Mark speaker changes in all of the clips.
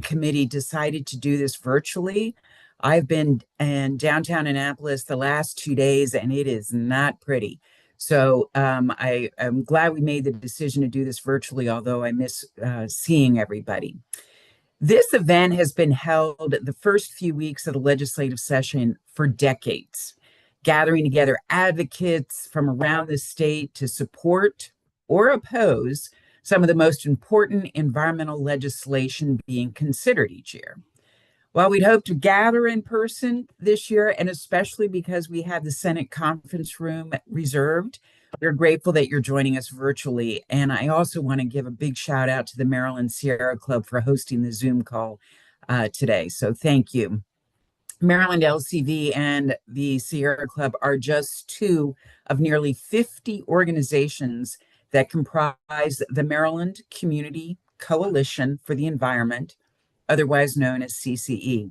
Speaker 1: committee decided to do this virtually. I've been in downtown Annapolis the last 2 days, and it is not pretty. So I'm glad we made the decision to do this virtually, although I miss seeing everybody. This event has been held the first few weeks of the legislative session for decades, gathering together advocates from around the state to support or oppose some of the most important environmental legislation being considered each year. While we'd hope to gather in person this year, and especially because we have the Senate conference room reserved, we're grateful that you're joining us virtually. And I also want to give a big shout out to the Maryland Sierra Club for hosting the Zoom call today. So thank you. Maryland LCV and the Sierra Club are just two of nearly 50 organizations that comprise the Maryland Community Coalition for the Environment, otherwise known as CCE.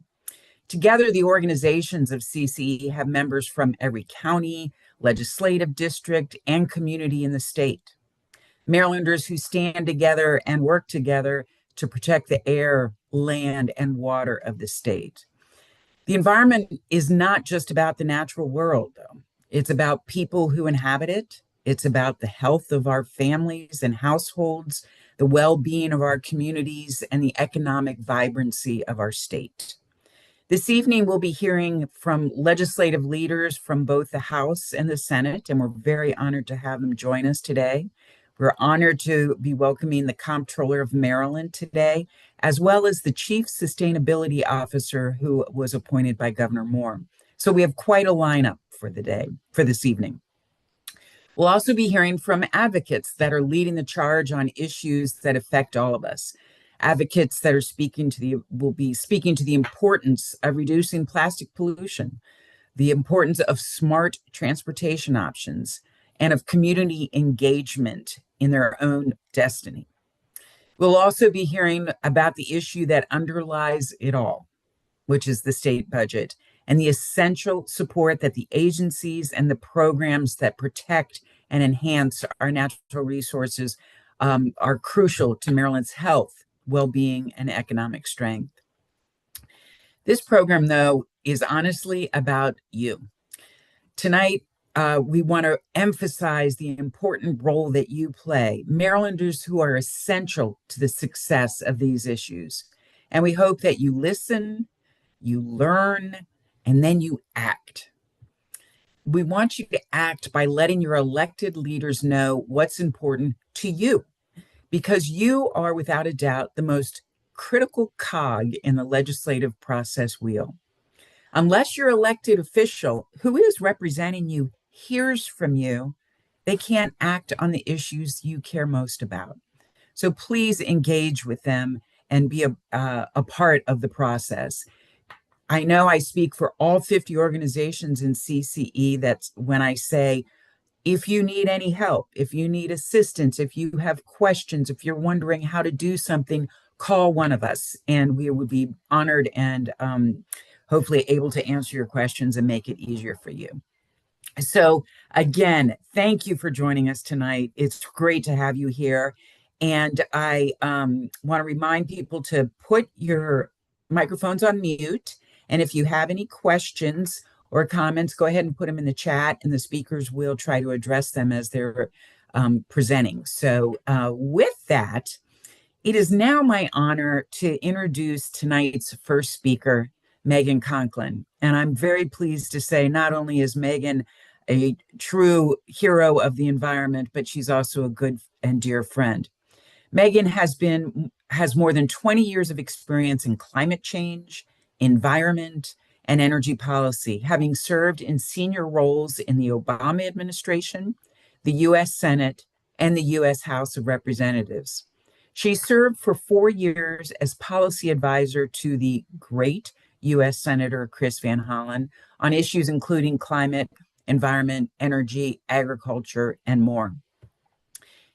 Speaker 1: Together, the organizations of CCE have members from every county, legislative district, and community in the state. Marylanders who stand together and work together to protect the air, land, and water of the state. The environment is not just about the natural world, though. It's about people who inhabit it. It's about the health of our families and households, the well-being of our communities, and the economic vibrancy of our state. This evening, we'll be hearing from legislative leaders from both the House and the Senate, and we're very honored to have them join us today. We're honored to be welcoming the Comptroller of Maryland today, as well as the Chief Sustainability Officer who was appointed by Governor Moore. So we have quite a lineup for this evening. We'll also be hearing from advocates that are leading the charge on issues that affect all of us. Advocates that are will be speaking to the importance of reducing plastic pollution, the importance of smart transportation options, and of community engagement in their own destiny. We'll also be hearing about the issue that underlies it all, which is the state budget, and the essential support that the agencies and the programs that protect and enhance our natural resources are crucial to Maryland's health, well-being, and economic strength. This program, though, is honestly about you. Tonight, we want to emphasize the important role that you play, Marylanders who are essential to the success of these issues. And we hope that you listen, you learn, and then you act. We want you to act by letting your elected leaders know what's important to you, because you are without a doubt the most critical cog in the legislative process wheel. Unless your elected official who is representing you hears from you, they can't act on the issues you care most about. So please engage with them and be a part of the process. I know I speak for all 50 organizations in CCE. That's when I say, if you need any help, if you need assistance, if you have questions, if you're wondering how to do something, call one of us, and we would be honored and hopefully able to answer your questions and make it easier for you. So again, thank you for joining us tonight. It's great to have you here. And I want to remind people to put your microphones on mute. And if you have any questions or comments, go ahead and put them in the chat, and the speakers will try to address them as they're presenting. So with that, it is now my honor to introduce tonight's first speaker, Megan Conklin. And I'm very pleased to say not only is Megan a true hero of the environment, but she's also a good and dear friend. Megan has more than 20 years of experience in climate change, environment, and energy policy, having served in senior roles in the Obama administration, the U.S. Senate, and the U.S. House of Representatives. She served for 4 years as policy advisor to the great U.S. Senator Chris Van Hollen on issues including climate, environment, energy, agriculture, and more.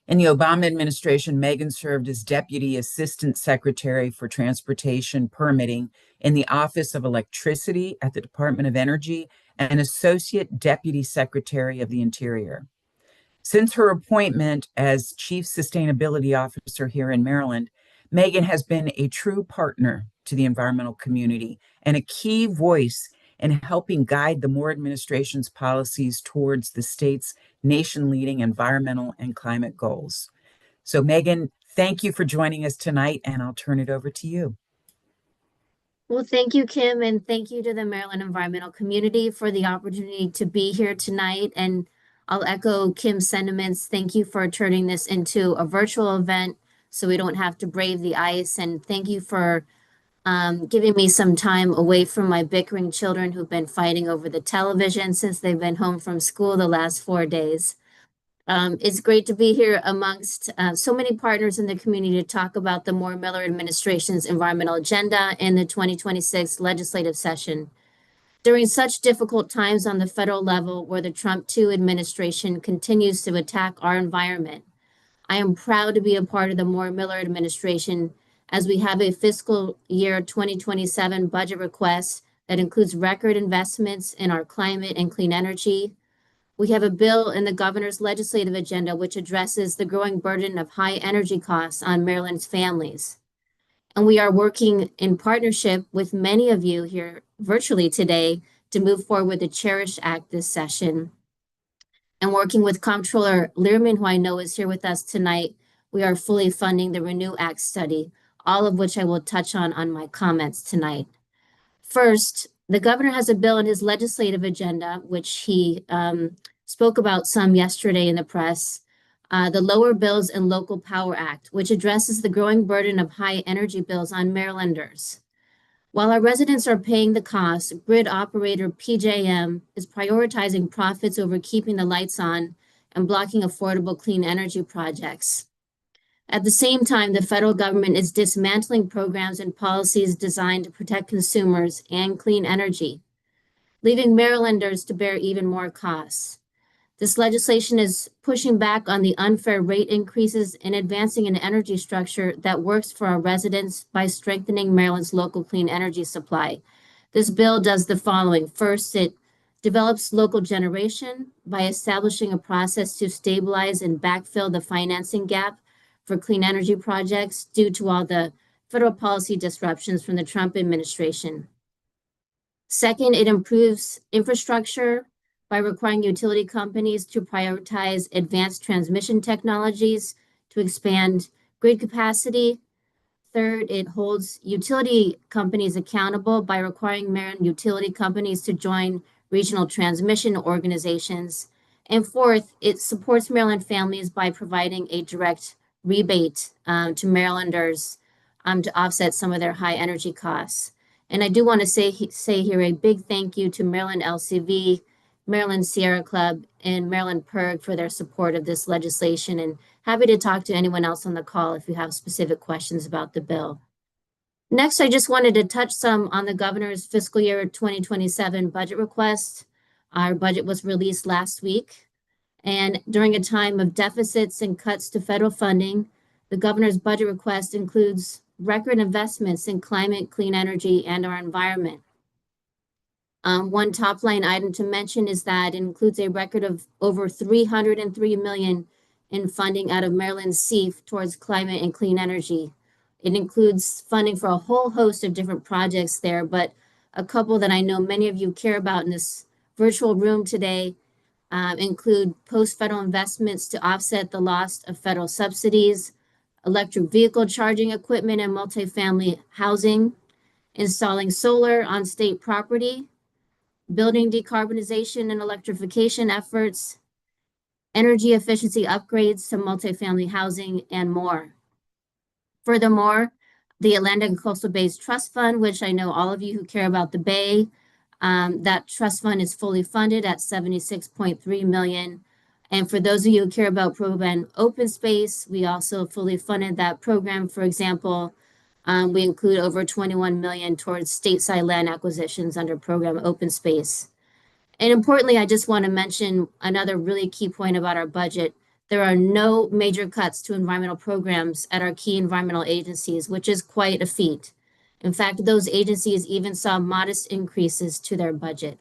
Speaker 1: In the Obama administration, Megan served as Deputy Assistant Secretary for Transportation Permitting in the Office of Electricity at the Department of Energy and Associate Deputy Secretary of the Interior. Since her appointment as Chief Sustainability Officer here in Maryland, Megan has been a true partner to the environmental community and a key voice in helping guide the Moore administration's policies towards the state's nation-leading environmental and climate goals. So, Megan, thank you for joining us tonight, and I'll turn it over to you.
Speaker 2: Well, thank you, Kim, and thank you to the Maryland environmental community for the opportunity to be here tonight. And I'll echo Kim's sentiments. Thank you for turning this into a virtual event so we don't have to brave the ice. And thank you for giving me some time away from my bickering children who've been fighting over the television since they've been home from school the last 4 days. It's great to be here amongst so many partners in the community to talk about the Moore Miller administration's environmental agenda in the 2026 legislative session. During such difficult times on the federal level where the Trump 2 administration continues to attack our environment, I am proud to be a part of the Moore Miller administration as we have a fiscal year 2027 budget request that includes record investments in our climate and clean energy. We have a bill in the governor's legislative agenda which addresses the growing burden of high energy costs on Maryland's families. And we are working in partnership with many of you here virtually today to move forward with the Cherish Act this session. And working with Comptroller Learman, who I know is here with us tonight, we are fully funding the Renew Act study, all of which I will touch on my comments tonight. First, the governor has a bill in his legislative agenda, which he spoke about some yesterday in the press, the Lower Bills and Local Power Act, which addresses the growing burden of high energy bills on Marylanders. While our residents are paying the cost, grid operator PJM is prioritizing profits over keeping the lights on and blocking affordable clean energy projects. At the same time, the federal government is dismantling programs and policies designed to protect consumers and clean energy, leaving Marylanders to bear even more costs. This legislation is pushing back on the unfair rate increases and advancing an energy structure that works for our residents by strengthening Maryland's local clean energy supply. This bill does the following. First, it develops local generation by establishing a process to stabilize and backfill the financing gap for clean energy projects due to all the federal policy disruptions from the Trump administration. Second, it improves infrastructure by requiring utility companies to prioritize advanced transmission technologies to expand grid capacity. Third, it holds utility companies accountable by requiring Maryland utility companies to join regional transmission organizations. And fourth, it supports Maryland families by providing a direct rebate to Marylanders to offset some of their high energy costs. And I do want to say here a big thank you to Maryland LCV, Maryland Sierra Club, and Maryland PIRG for their support of this legislation, and happy to talk to anyone else on the call if you have specific questions about the bill. Next, I just wanted to touch some on the governor's fiscal year 2027 budget request. Our budget was released last week, and during a time of deficits and cuts to federal funding, the governor's budget request includes record investments in climate, clean energy, and our environment. One top line item to mention is that it includes a record of over $303 million in funding out of Maryland's SEEF towards climate and clean energy. It includes funding for a whole host of different projects there, but a couple that I know many of you care about in this virtual room today include post-federal investments to offset the loss of federal subsidies, electric vehicle charging equipment and multifamily housing, installing solar on state property, building decarbonization and electrification efforts, energy efficiency upgrades to multifamily housing, and more. Furthermore, the Atlantic and Coastal Bays Trust Fund, which I know all of you who care about the Bay, that trust fund is fully funded at $76.3 million. And for those of you who care about program open space, we also fully funded that program. For example, we include over $21 million towards stateside land acquisitions under program open space. And importantly, I just want to mention another really key point about our budget. There are no major cuts to environmental programs at our key environmental agencies, which is quite a feat. In fact, those agencies even saw modest increases to their budget.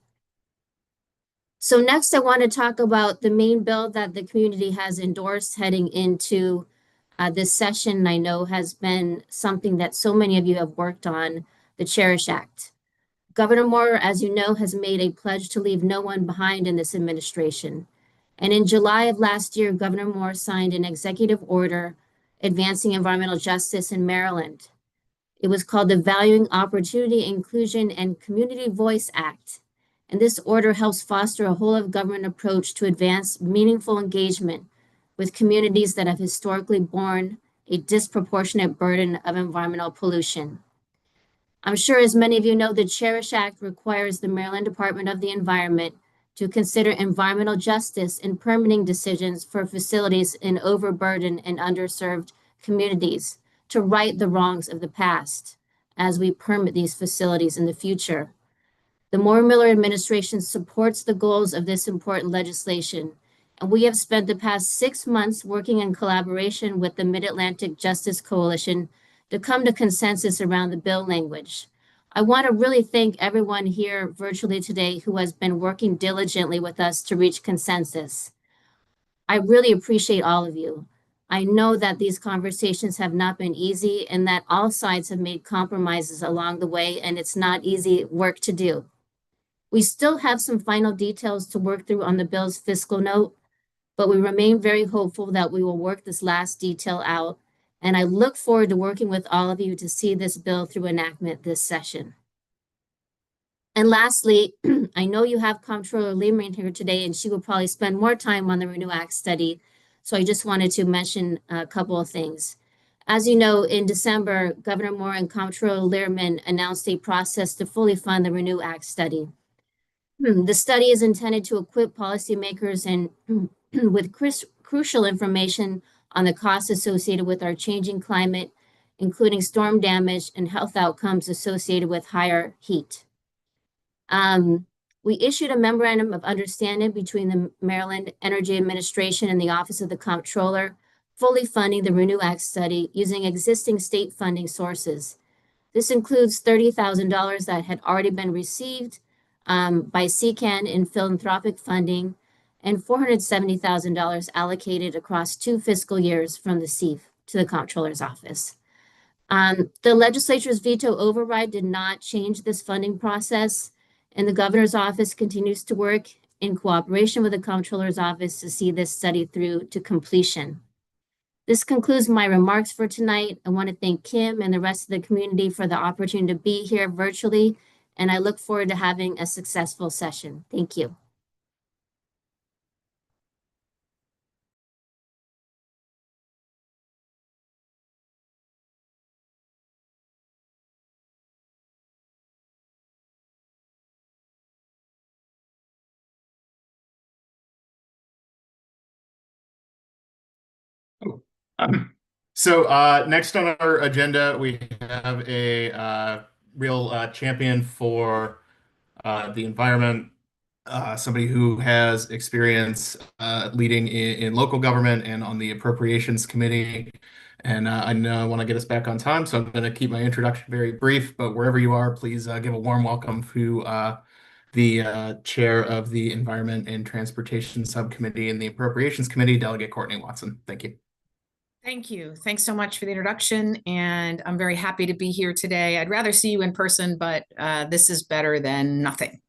Speaker 2: So next, I want to talk about the main bill that the community has endorsed heading into This session I know has been something that so many of you have worked on, the Cherish Act. Governor Moore, as you know, has made a pledge to leave no one behind in this administration. And in July of last year, Governor Moore signed an executive order advancing environmental justice in Maryland. It was called the Valuing Opportunity, Inclusion, and Community Voice Act. And this order helps foster a whole of government approach to advance meaningful engagement with communities that have historically borne a disproportionate burden of environmental pollution. I'm sure as many of you know, the Cherish Act requires the Maryland Department of the Environment to consider environmental justice in permitting decisions for facilities in overburdened and underserved communities to right the wrongs of the past as we permit these facilities in the future. The Moore-Miller administration supports the goals of this important legislation, and we have spent the past 6 months working in collaboration with the Mid-Atlantic Justice Coalition to come to consensus around the bill language. I want to really thank everyone here virtually today who has been working diligently with us to reach consensus. I really appreciate all of you. I know that these conversations have not been easy and that all sides have made compromises along the way, and it's not easy work to do. We still have some final details to work through on the bill's fiscal note, but we remain very hopeful that we will work this last detail out. And I look forward to working with all of you to see this bill through enactment this session. And lastly, I know you have Comptroller Leaman here today, and she will probably spend more time on the Renew Act study. So I just wanted to mention a couple of things. As you know, in December, Governor Moore and Comptroller Learman announced a process to fully fund the Renew Act study. The study is intended to equip policymakers and with crucial information on the costs associated with our changing climate, including storm damage and health outcomes associated with higher heat. We issued a memorandum of understanding between the Maryland Energy Administration and the Office of the Comptroller, fully funding the Renew Act study using existing state funding sources. This includes $30,000 that had already been received by CCAN in philanthropic funding and $470,000 allocated across 2 fiscal years from the CEF to the Comptroller's Office. The legislature's veto override did not change this funding process, and the Governor's Office continues to work in cooperation with the Comptroller's Office to see this study through to completion. This concludes my remarks for tonight. I want to thank Kim and the rest of the community for the opportunity to be here virtually, and I look forward to having a successful session. Thank you.
Speaker 3: Next on our agenda, we have a real champion for the environment, somebody who has experience leading in local government and on the appropriations committee. And I know I want to get us back on time, so I'm going to keep my introduction very brief, but wherever you are, please give a warm welcome to the chair of the Environment and Transportation Subcommittee and the Appropriations Committee, Delegate Courtney Watson. Thank you.
Speaker 4: Thank you. Thanks so much for the introduction, and I'm very happy to be here today. I'd rather see you in person, but this is better than nothing.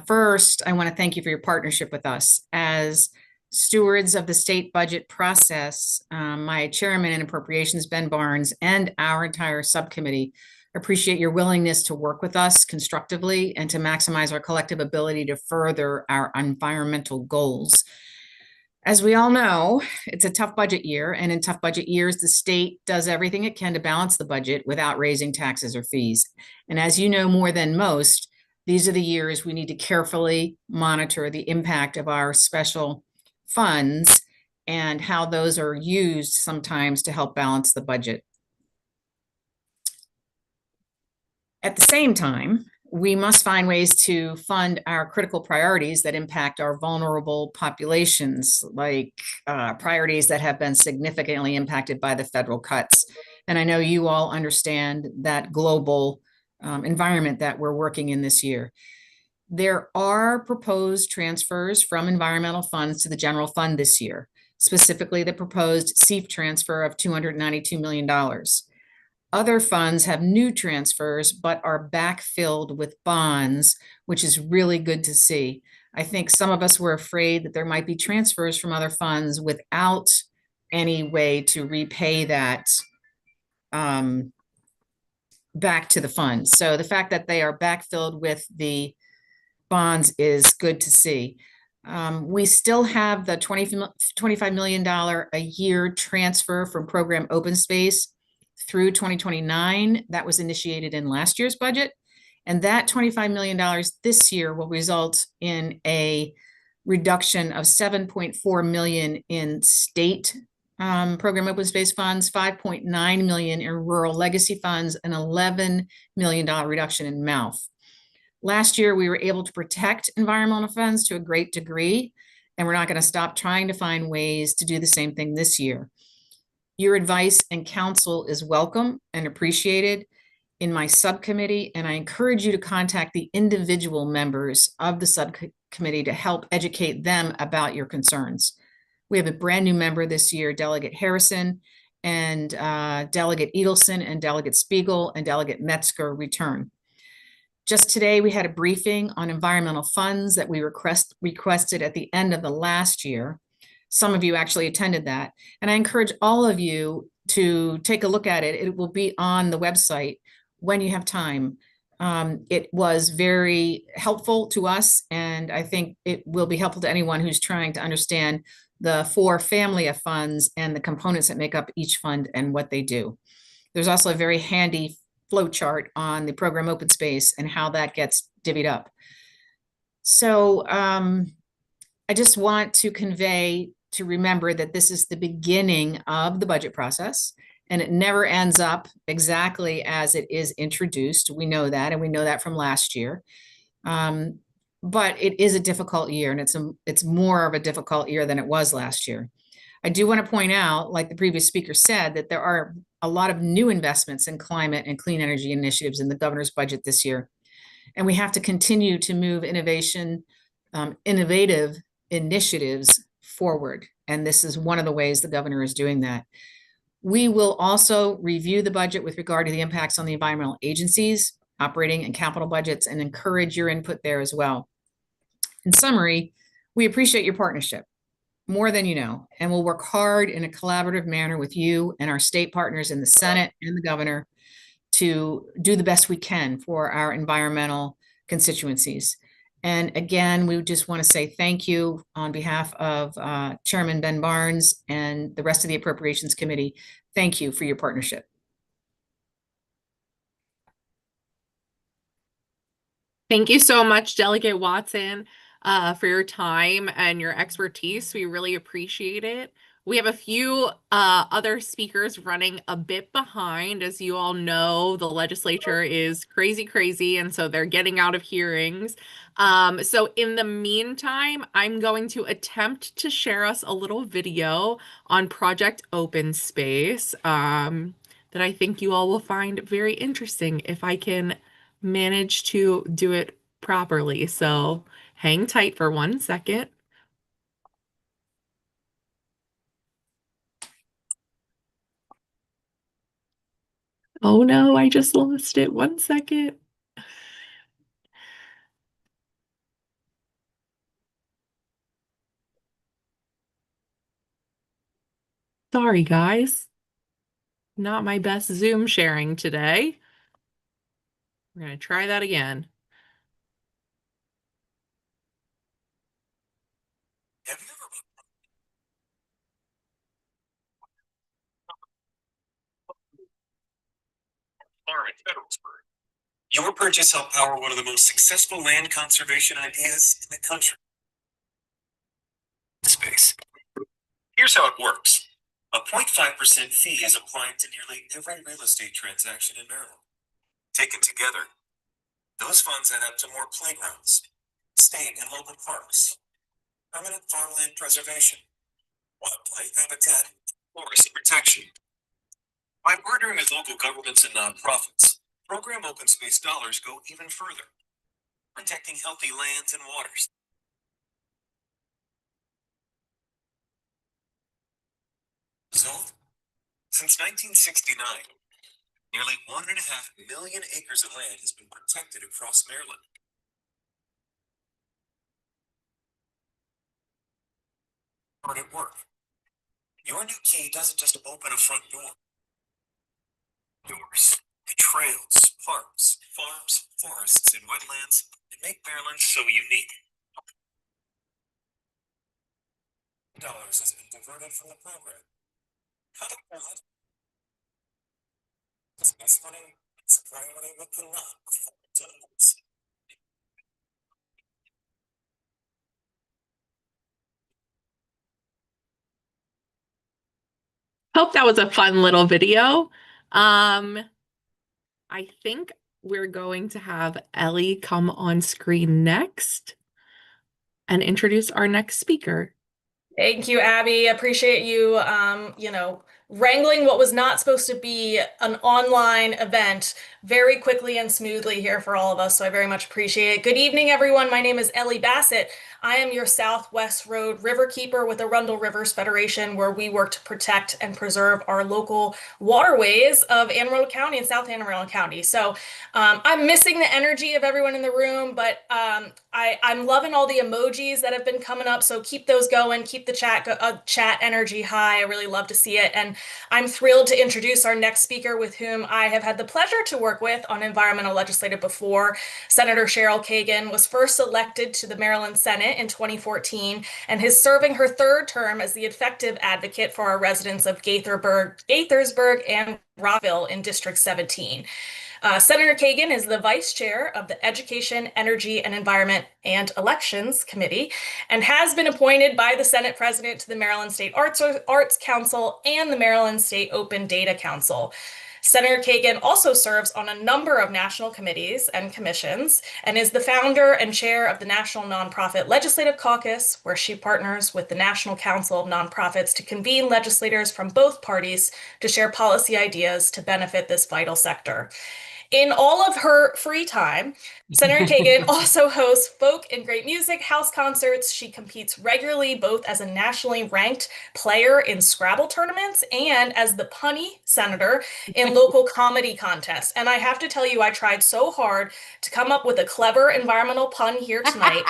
Speaker 4: First, I want to thank you for your partnership with us. As stewards of the state budget process, my chairman in appropriations, Ben Barnes, and our entire subcommittee appreciate your willingness to work with us constructively and to maximize our collective ability to further our environmental goals. As we all know, it's a tough budget year, and in tough budget years, the state does everything it can to balance the budget without raising taxes or fees. And as you know more than most, these are the years we need to carefully monitor the impact of our special funds and how those are used sometimes to help balance the budget. At the same time, we must find ways to fund our critical priorities that impact our vulnerable populations, like priorities that have been significantly impacted by the federal cuts. And I know you all understand that global environment that we're working in this year. There are proposed transfers from environmental funds to the general fund this year. specifically the proposed CEF transfer of $292 million. Other funds have new transfers, but are backfilled with bonds, which is really good to see. I think some of us were afraid that there might be transfers from other funds without any way to repay that back to the fund. So the fact that they are backfilled with the bonds is good to see. We still have the $25 million a year transfer from program open space through 2029. That was initiated in last year's budget. And that $25 million this year will result in a reduction of 7.4 million in state program open space funds, 5.9 million in rural legacy funds, and $11 million reduction in MALF. Last year, we were able to protect environmental funds to a great degree, and we're not going to stop trying to find ways to do the same thing this year. Your advice and counsel is welcome and appreciated in my subcommittee, and I encourage you to contact the individual members of the subcommittee to help educate them about your concerns. We have a brand new member this year, Delegate Harrison, and Delegate Edelson and Delegate Spiegel and Delegate Metzger return. Just today, we had a briefing on environmental funds that we requested at the end of the last year. Some of you actually attended that. And I encourage all of you to take a look at it. It will be on the website when you have time. It was very helpful to us, and I think it will be helpful to anyone who's trying to understand the 4 family of funds and the components that make up each fund and what they do. There's also a very handy flow chart on the program open space and how that gets divvied up. So I just want to convey to remember that this is the beginning of the budget process, and it never ends up exactly as it is introduced. We know that, and we know that from last year. But it is a difficult year, and it's more of a difficult year than it was last year. I do want to point out, like the previous speaker said, that there are a lot of new investments in climate and clean energy initiatives in the governor's budget this year. And we have to continue to move innovative initiatives forward. And this is one of the ways the governor is doing that. We will also review the budget with regard to the impacts on the environmental agencies, operating and capital budgets, and encourage your input there as well. In summary, we appreciate your partnership more than you know, and we'll work hard in a collaborative manner with you and our state partners in the Senate and the governor to do the best we can for our environmental constituencies. And again, we just want to say thank you on behalf of Chairman Ben Barnes and the rest of the Appropriations Committee. Thank you for your partnership.
Speaker 5: Thank you so much, Delegate Watson, for your time and your expertise. We really appreciate it. We have a few other speakers running a bit behind. As you all know, the legislature is crazy, and so they're getting out of hearings. So in the meantime, I'm going to attempt to share us a little video on Project Open Space that I think you all will find very interesting if I can manage to do it properly. So hang tight for 1 second. Oh no, I just lost it. 1 second. Sorry, guys. Not my best Zoom sharing today. We're going to try that again. Have you ever Your purchase helped power one of the most successful land conservation ideas in the country. Space. Here's how it works. A 0.5% fee is applied to nearly every real estate transaction in Maryland. Taken together, those funds add up to more playgrounds, state and local parks, permanent farmland preservation, wildlife habitat, forest protection. By partnering with local governments and nonprofits, program open space dollars go even further, protecting healthy lands and waters.
Speaker 6: Result? Since 1969, nearly 1.5 million acres of land has been protected across Maryland. Hard at work. Your new key doesn't just open a front door. Doors, the trails, parks, farms, forests, and wetlands that make Maryland so unique. Dollars has been diverted from the program. How do we know? This money is a priority we cannot afford to lose.
Speaker 5: Hope that was a fun little video. I think we're going to have Ellie come on screen next and introduce our next speaker.
Speaker 7: Thank you, Abby. Appreciate you, wrangling what was not supposed to be an online event very quickly and smoothly here for all of us. So I very much appreciate it. Good evening, everyone. My name is Ellie Bassett. I am your Southwest Road Riverkeeper with the Arundel Rivers Federation, where we work to protect and preserve our local waterways of Anne Arundel County and South Anne Arundel County. So I'm missing the energy of everyone in the room, but I'm loving all the emojis that have been coming up. So keep those going. Keep the chat energy high. I really love to see it. And I'm thrilled to introduce our next speaker, with whom I have had the pleasure to work with on environmental legislative before. Senator Cheryl Kagan was first elected to the Maryland Senate in 2014 and is serving her third term as the effective advocate for our residents of Gaithersburg and Rockville in District 17. Senator Kagan is the vice chair of the Education, Energy, and Environment and Elections Committee and has been appointed by the Senate President to the Maryland State Arts Council and the Maryland State Open Data Council. Senator Kagan also serves on a number of national committees and commissions and is the founder and chair of the National Nonprofit Legislative Caucus, where she partners with the National Council of Nonprofits to convene legislators from both parties to share policy ideas to benefit this vital sector. In all of her free time, Senator Kagan also hosts folk and great music house concerts. She competes regularly both as a nationally ranked player in Scrabble tournaments and as the punny senator in local comedy contests. And I have to tell you, I tried so hard to come up with a clever environmental pun here tonight,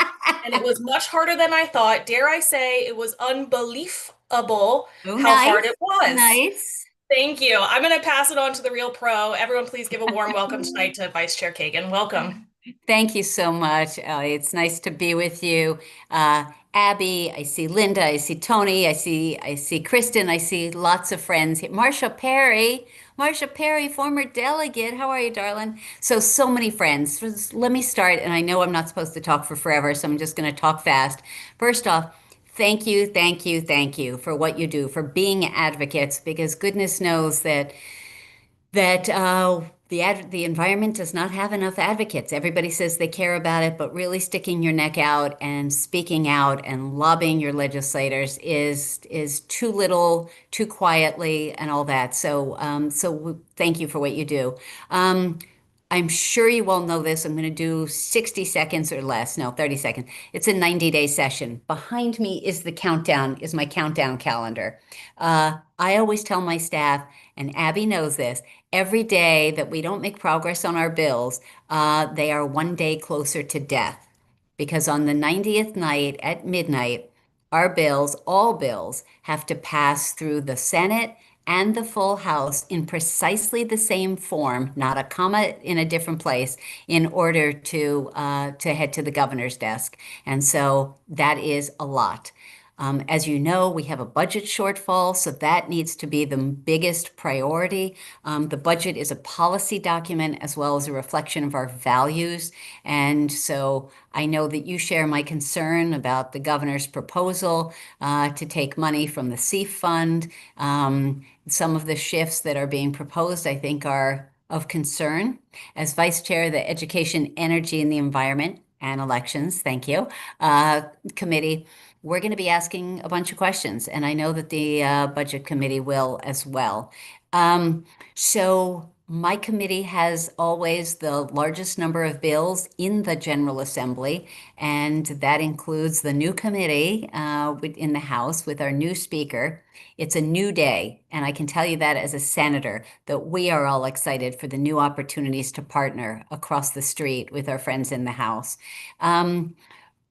Speaker 7: and it was much harder than I thought. Dare I say, it was unbelievable how hard it was.
Speaker 8: Nice.
Speaker 7: Thank you. I'm going to pass it on to the real pro. Everyone, please give a warm welcome tonight to Vice Chair Kagan. Welcome.
Speaker 8: Thank you so much, Ellie. It's nice to be with you. Abby, I see Linda, I see Tony, I see Kristen, I see lots of friends here. Marcia Perry, former delegate. How are you, darling? So many friends. Let me start, and I know I'm not supposed to talk for forever, so I'm just going to talk fast. First off, thank you for what you do, for being advocates, because goodness knows that the environment does not have enough advocates. Everybody says they care about it, but really sticking your neck out and speaking out and lobbying your legislators is too little, too quietly, and all that. So thank you for what you do. I'm sure you all know this. I'm going to do 60 seconds or less. No, 30 seconds. It's a 90-day session. Behind me is my countdown calendar. I always tell my staff, and Abby knows this, every day that we don't make progress on our bills, they are one day closer to death. Because on the 90th night at midnight, all bills, have to pass through the Senate and the full House in precisely the same form, not a comma in a different place, in order to head to the governor's desk. And so that is a lot. As you know, we have a budget shortfall, so that needs to be the biggest priority. The budget is a policy document as well as a reflection of our values. And so I know that you share my concern about the governor's proposal to take money from the CEF fund. Some of the shifts that are being proposed, I think, are of concern. As vice chair of the Education, Energy, and the Environment and Elections, thank you, committee, we're going to be asking a bunch of questions, and I know that the budget committee will as well. So My committee has always the largest number of bills in the General Assembly, and that includes the new committee in the House with our new speaker. It's a new day, and I can tell you that as a senator, that we are all excited for the new opportunities to partner across the street with our friends in the House.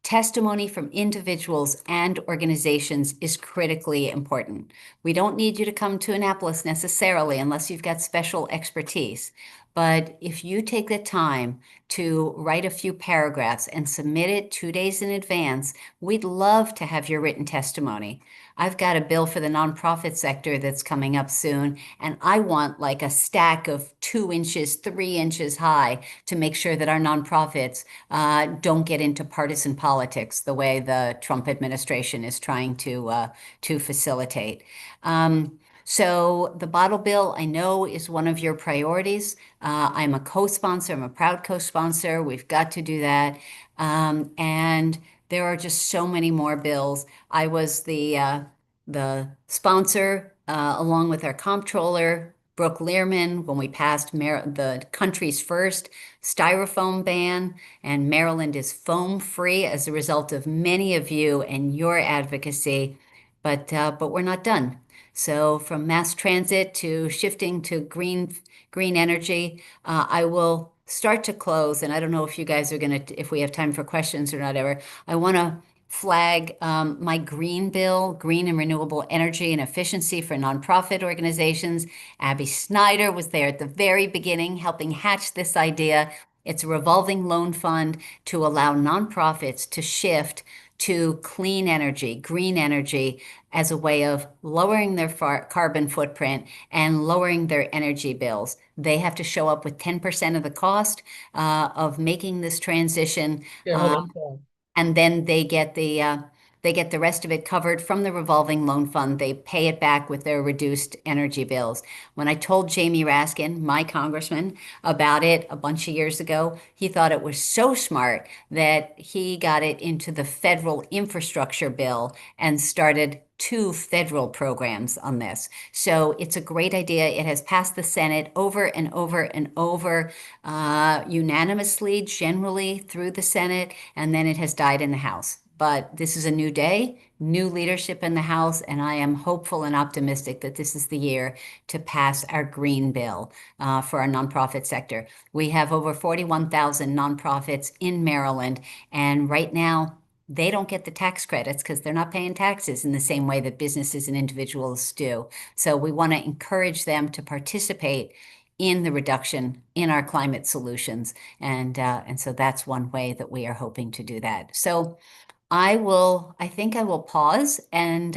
Speaker 8: Testimony from individuals and organizations is critically important. We don't need you to come to Annapolis necessarily unless you've got special expertise. But if you take the time to write a few paragraphs and submit it 2 days in advance, we'd love to have your written testimony. I've got a bill for the nonprofit sector that's coming up soon, and I want like a stack of 2 inches, 3 inches high to make sure that our nonprofits don't get into partisan politics the way the Trump administration is trying to facilitate. So the bottle bill, I know, is one of your priorities. I'm a co-sponsor. I'm a proud co-sponsor. We've got to do that. And there are just so many more bills. I was the sponsor, along with our comptroller, Brooke Learman, when we passed the country's first styrofoam ban, and Maryland is foam free as a result of many of you and your advocacy. But we're not done. So from mass transit to shifting to green energy, I will start to close, and I don't know if you guys are if we have time for questions or not ever. I want to flag my green bill, green and renewable energy and efficiency for nonprofit organizations. Abby Snyder was there at the very beginning, helping hatch this idea. It's a revolving loan fund to allow nonprofits to shift to clean energy, green energy, as a way of lowering their carbon footprint and lowering their energy bills. They have to show up with 10% of the cost of making this transition.
Speaker 9: Yeah, hold on. Hold on.
Speaker 8: And then they get the rest of it covered from the revolving loan fund. They pay it back with their reduced energy bills. When I told Jamie Raskin, my congressman, about it a bunch of years ago, he thought it was so smart that he got it into the federal infrastructure bill and started 2 federal programs on this. So it's a great idea. It has passed the Senate over and over and over, unanimously, generally through the Senate, and then it has died in the House. But this is a new day, new leadership in the House, and I am hopeful and optimistic that this is the year to pass our green bill for our nonprofit sector. We have over 41,000 nonprofits in Maryland, and right now, they don't get the tax credits because they're not paying taxes in the same way that businesses and individuals do. So we want to encourage them to participate in the reduction in our climate solutions. And so that's one way that we are hoping to do that. So I think I will pause, and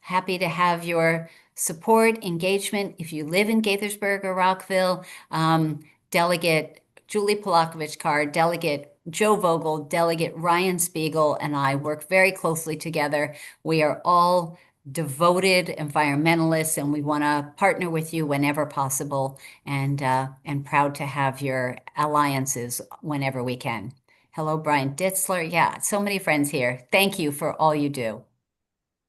Speaker 8: happy to have your support, engagement. If you live in Gaithersburg or Rockville, Delegate Julie Polakovich-Carr, Delegate Joe Vogel, Delegate Ryan Spiegel, and I work very closely together. We are all devoted environmentalists, and we want to partner with you whenever possible, and proud to have your alliances whenever we can. Hello, Brian Ditzler. Yeah, so many friends here. Thank you for all you do.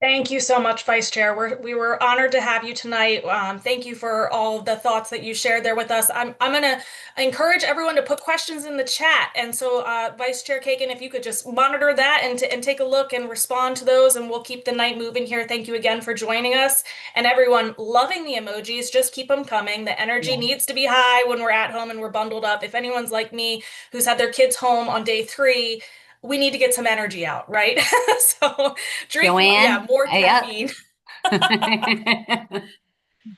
Speaker 7: Thank you so much, Vice Chair. We were honored to have you tonight. Thank you for all of the thoughts that you shared there with us. I'm going to encourage everyone to put questions in the chat. And so, Vice Chair Kagan, if you could just monitor that and take a look and respond to those, and we'll keep the night moving here. Thank you again for joining us. And everyone, loving the emojis, just keep them coming. The energy needs to be high when we're at home and we're bundled up. If anyone's like me, who's had their kids home on day 3, we need to get some energy out, right? So drink,
Speaker 8: Joanne?
Speaker 7: more caffeine.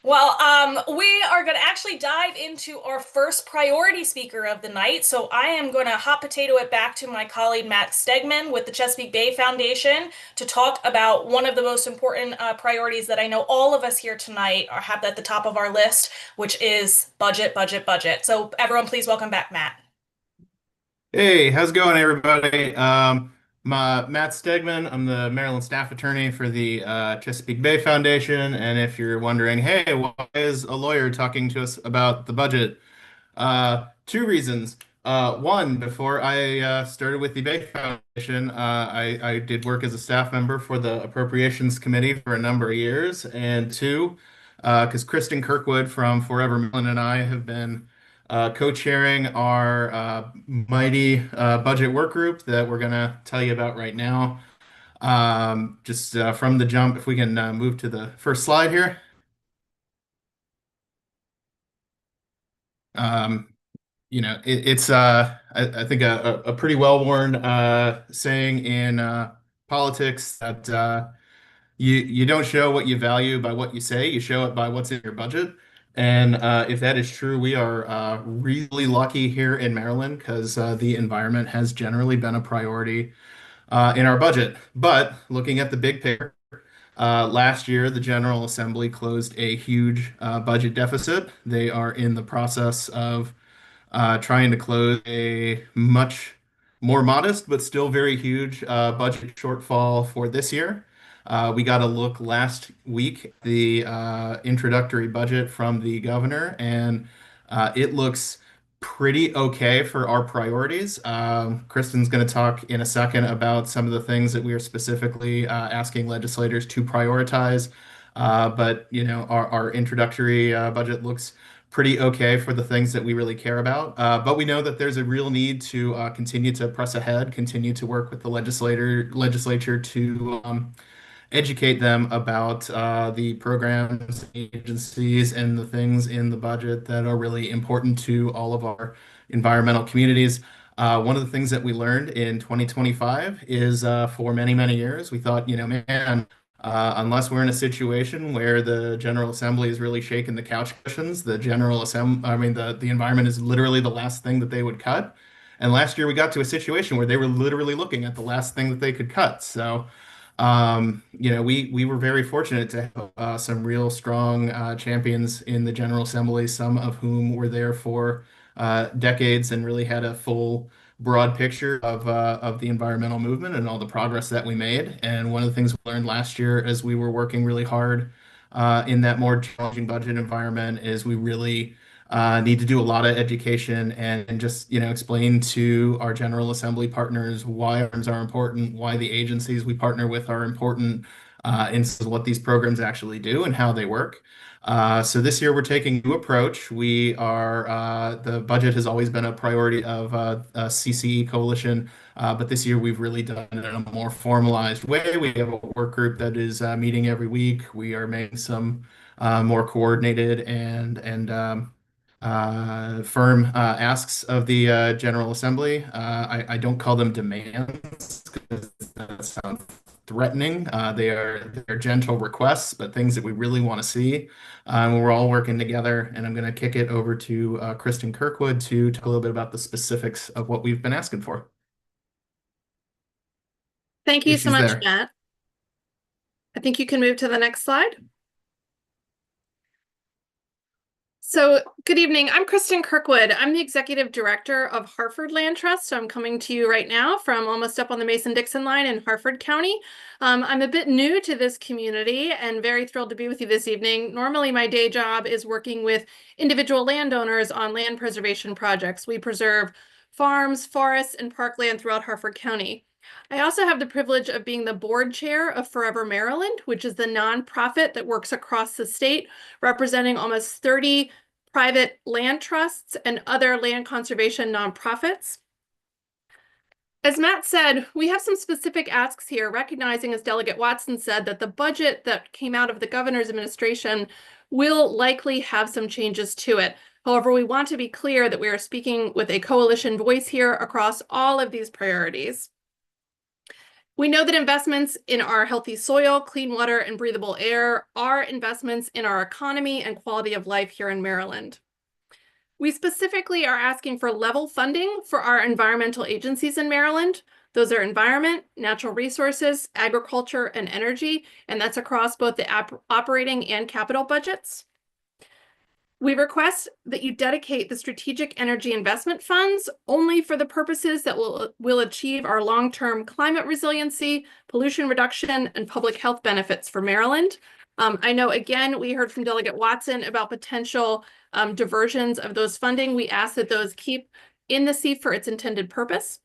Speaker 7: Well, we are going to actually dive into our first priority speaker of the night. So I am going to hot potato it back to my colleague Matt Stegman with the Chesapeake Bay Foundation to talk about one of the most important priorities that I know all of us here tonight have at the top of our list, which is budget, budget, budget. So everyone, please welcome back Matt.
Speaker 3: Hey, how's it going, everybody? Matt Stegman. I'm the Maryland staff attorney for the Chesapeake Bay Foundation. And if you're wondering, hey, why is a lawyer talking to us about the budget? 2 reasons. One, before I started with the Bay Foundation, I did work as a staff member for the Appropriations Committee for a number of years. And 2, because Kristen Kirkwood from Forever Maryland and I have been co-chairing our mighty budget work group that we're going to tell you about right now. Just from the jump, if we can move to the first slide here. Um, it's I think a pretty well-worn saying in politics that you don't show what you value by what you say, you show it by what's in your budget. And if that is true, we are really lucky here in Maryland because the environment has generally been a priority in our budget. But looking at the big picture, last year the General Assembly closed a huge budget deficit. They are in the process of trying to close a much more modest but still very huge budget shortfall for this year. We got a look last week at the introductory budget from the governor, and it looks pretty okay for our priorities. Kristen's going to talk in a second about some of the things that we are specifically asking legislators to prioritize. But our introductory budget looks pretty okay for the things that we really care about. But we know that there's a real need to continue to press ahead, continue to work with the legislature to educate them about the programs, agencies, and the things in the budget that are really important to all of our environmental communities. One of the things that we learned in 2025 is for many, many years, we thought, man, unless we're in a situation where the General Assembly is really shaking the couch cushions, the environment is literally the last thing that they would cut. And last year we got to a situation where they were literally looking at the last thing that they could cut. So, we were very fortunate to have some real strong champions in the General Assembly, some of whom were there for decades and really had a full broad picture of the environmental movement and all the progress that we made. And one of the things we learned last year as we were working really hard in that more challenging budget environment is we really need to do a lot of education and just explain to our General Assembly partners why arms are important, why the agencies we partner with are important, and what these programs actually do and how they work. So this year we're taking a new approach. The budget has always been a priority of a CCE coalition, but this year we've really done it in a more formalized way. We have a work group that is meeting every week. We are making some more coordinated and firm asks of the General Assembly. I don't call them demands because that sounds threatening. They're gentle requests, but things that we really want to see. We're all working together, and I'm going to kick it over to Kristen Kirkwood to talk a little bit about the specifics of what we've been asking for.
Speaker 9: Thank you
Speaker 3: If
Speaker 9: so
Speaker 3: she's
Speaker 9: much,
Speaker 3: there.
Speaker 9: Matt. I think you can move to the next slide. So, good evening. I'm Kristen Kirkwood. I'm the Executive Director of Harford Land Trust. I'm coming to you right now from almost up on the Mason-Dixon line in Harford County. I'm a bit new to this community and very thrilled to be with you this evening. Normally, my day job is working with individual landowners on land preservation projects. We preserve farms, forests, and parkland throughout Harford County. I also have the privilege of being the board chair of Forever Maryland, which is the nonprofit that works across the state, representing almost 30 private land trusts and other land conservation nonprofits. As Matt said, we have some specific asks here, recognizing, as Delegate Watson said, that the budget that came out of the governor's administration will likely have some changes to it. However, we want to be clear that we are speaking with a coalition voice here across all of these priorities. We know that investments in our healthy soil, clean water, and breathable air are investments in our economy and quality of life here in Maryland. We specifically are asking for level funding for our environmental agencies in Maryland. Those are environment, natural resources, agriculture, and energy, and that's across both the operating and capital budgets. We request that you dedicate the strategic energy investment funds only for the purposes that will achieve our long-term climate resiliency, pollution reduction, and public health benefits for Maryland. I know, again, we heard from Delegate Watson about potential diversions of those funding. We ask that those keep in the CEF for its intended purpose.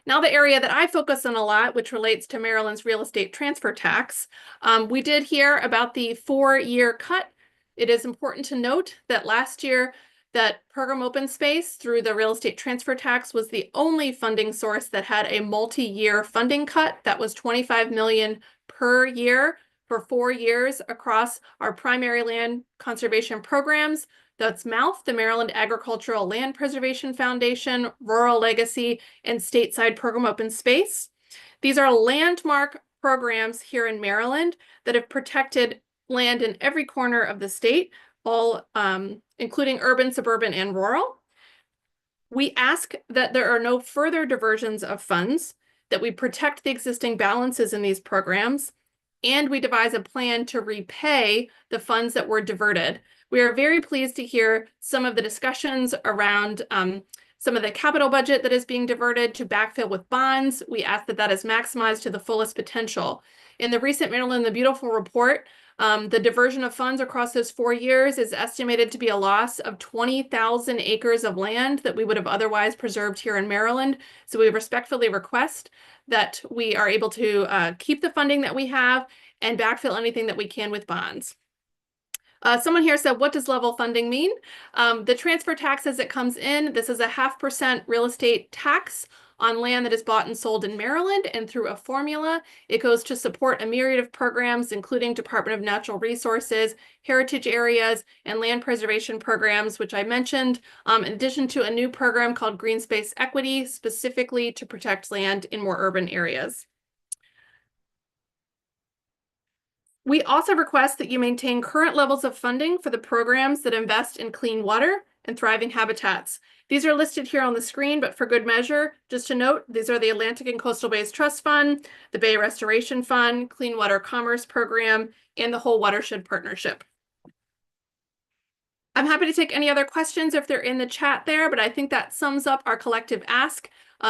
Speaker 9: Now, the area that I focus on a lot, which relates to Maryland's real estate transfer tax, we did hear about the 4-year cut It is important to note that last year, that program open space through the real estate transfer tax was the only funding source that had a multi-year funding cut. That was 25 million per year for 4 years across our primary land conservation programs. That's MALF, the Maryland Agricultural Land Preservation Foundation, Rural Legacy, and Stateside Program Open Space. These are landmark programs here in Maryland that have protected land in every corner of the state, all including urban, suburban, and rural. We ask that there are no further diversions of funds, that we protect the existing balances in these programs, and we devise a plan to repay the funds that were diverted. We are very pleased to hear some of the discussions around some of the capital budget that is being diverted to backfill with bonds. We ask that that is maximized to the fullest potential. In the recent Maryland the Beautiful report, the diversion of funds across those 4 years is estimated to be a loss of 20,000 acres of land that we would have otherwise preserved here in Maryland. So we respectfully request that we are able to keep the funding that we have and backfill anything that we can with bonds. Someone here said, what does level funding mean? The transfer tax as it comes in, this is a 0.5% real estate tax on land that is bought and sold in Maryland, and through a formula, it goes to support a myriad of programs, including Department of Natural Resources, heritage areas, and land preservation programs, which I mentioned, in addition to a new program called Green Space Equity, specifically to protect land in more urban areas. We also request that you maintain current levels of funding for the programs that invest in clean water and thriving habitats. These are listed here on the screen, but for good measure, just to note, these are the Atlantic and Coastal Bays Trust Fund, the Bay Restoration Fund, Clean Water Commerce Program, and the Whole Watershed Partnership. I'm happy to take any other questions if they're in the chat there, but I think that sums up our collective ask.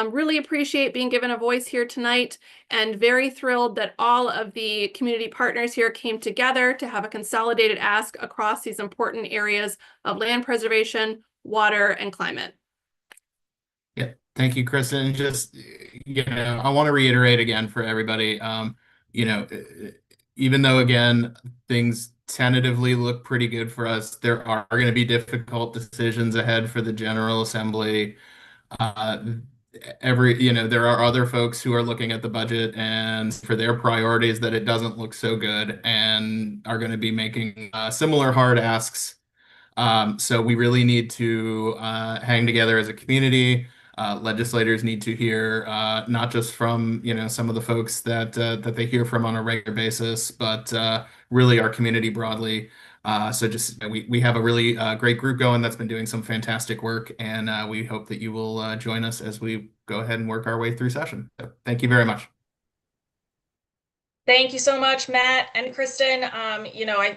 Speaker 9: Really appreciate being given a voice here tonight, and very thrilled that all of the community partners here came together to have a consolidated ask across these important areas of land preservation, water, and climate.
Speaker 3: Yeah, thank you, Kristen. And just, I want to reiterate again for everybody, even though, again, things tentatively look pretty good for us, there are going to be difficult decisions ahead for the General Assembly. There are other folks who are looking at the budget and for their priorities that it doesn't look so good and are going to be making similar hard asks. So we really need to hang together as a community. Legislators need to hear not just from some of the folks that they hear from on a regular basis, but really our community broadly. So just we have a really great group going that's been doing some fantastic work, and we hope that you will join us as we go ahead and work our way through session. So thank you very much.
Speaker 7: Thank you so much, Matt and Kristen. I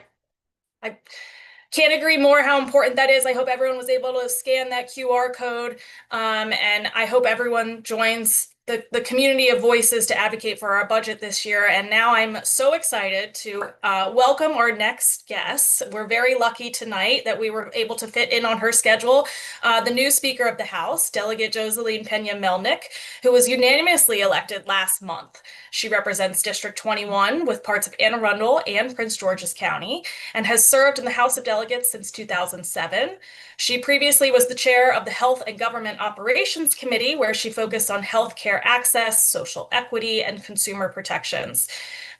Speaker 7: can't agree more how important that is. I hope everyone was able to scan that QR code, and I hope everyone joins the community of voices to advocate for our budget this year. And now I'm so excited to welcome our next guest. We're very lucky tonight that we were able to fit in on her schedule. The new Speaker of the House, Delegate Joseline Pena-Melnick, who was unanimously elected last month. She represents District 21 with parts of Anne Arundel and Prince George's County, and has served in the House of Delegates since 2007. She previously was the chair of the Health and Government Operations Committee, where she focused on healthcare access, social equity, and consumer protections.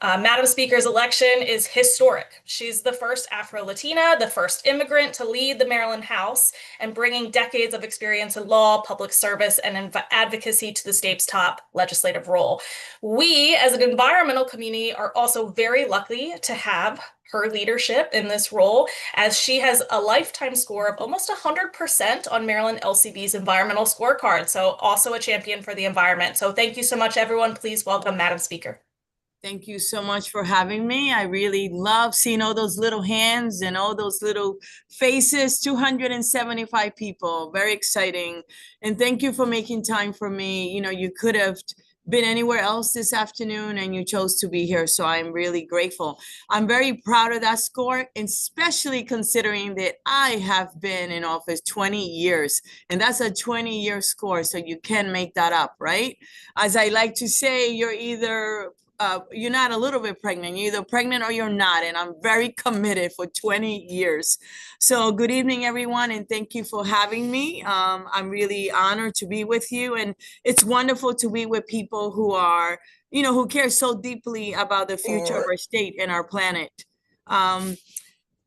Speaker 7: Madam Speaker's election is historic. She's the first Afro-Latina, the first immigrant to lead the Maryland House, and bringing decades of experience in law, public service, and advocacy to the state's top legislative role. We, as an environmental community, are also very lucky to have her leadership in this role, as she has a lifetime score of almost 100% on Maryland LCB's environmental scorecard. So also a champion for the environment. So thank you so much, everyone. Please welcome Madam Speaker.
Speaker 10: Thank you so much for having me. I really love seeing all those little hands and all those little faces, 275 people, very exciting. And thank you for making time for me. You could have been anywhere else this afternoon and you chose to be here. So I'm really grateful. I'm very proud of that score, especially considering that I have been in office 20 years, and that's a 20-year score. So you can make that up, right? As I like to say, you're either you're not a little bit pregnant. You're either pregnant or you're not. And I'm very committed for 20 years. So good evening, everyone, and thank you for having me. I'm really honored to be with you, and it's wonderful to be with people who are, who care so deeply about the future of our state and our planet.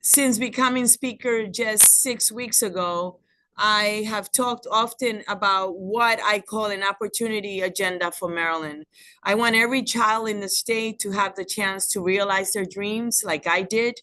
Speaker 10: Since becoming speaker just 6 weeks ago, I have talked often about what I call an opportunity agenda for Maryland. I want every child in the state to have the chance to realize their dreams like I did.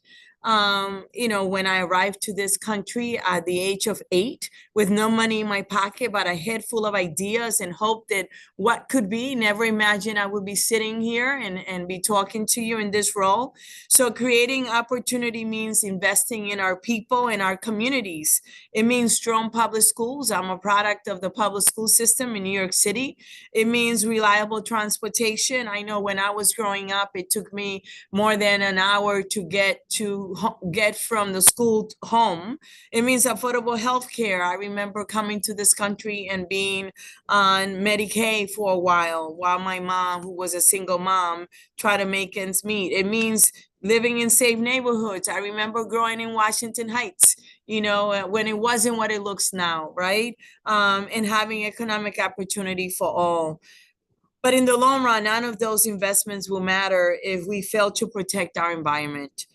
Speaker 10: When I arrived to this country at the age of 8 with no money in my pocket, but a head full of ideas and hope that what could be, never imagined I would be sitting here and be talking to you in this role. So creating opportunity means investing in our people and our communities. It means strong public schools. I'm a product of the public school system in New York City. It means reliable transportation. I know when I was growing up, it took me more than an hour to get from the school home. It means affordable health care. I remember coming to this country and being on Medicaid for a while my mom, who was a single mom, tried to make ends meet. It means living in safe neighborhoods. I remember growing in Washington Heights, when it wasn't what it looks now, right? And having economic opportunity for all. But in the long run, none of those investments will matter if we fail to protect our environment.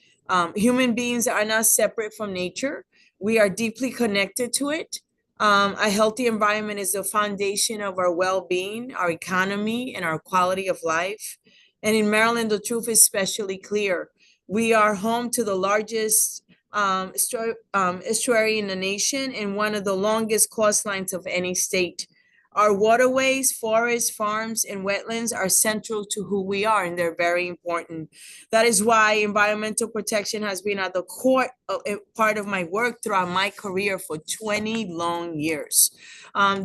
Speaker 10: Human beings are not separate from nature. We are deeply connected to it. A healthy environment is the foundation of our well-being, our economy, and our quality of life. And in Maryland, the truth is especially clear. We are home to the largest estuary in the nation and one of the longest coastlines of any state. Our waterways, forests, farms, and wetlands are central to who we are, and they're very important. That is why environmental protection has been at the core part of my work throughout my career for 20 long years.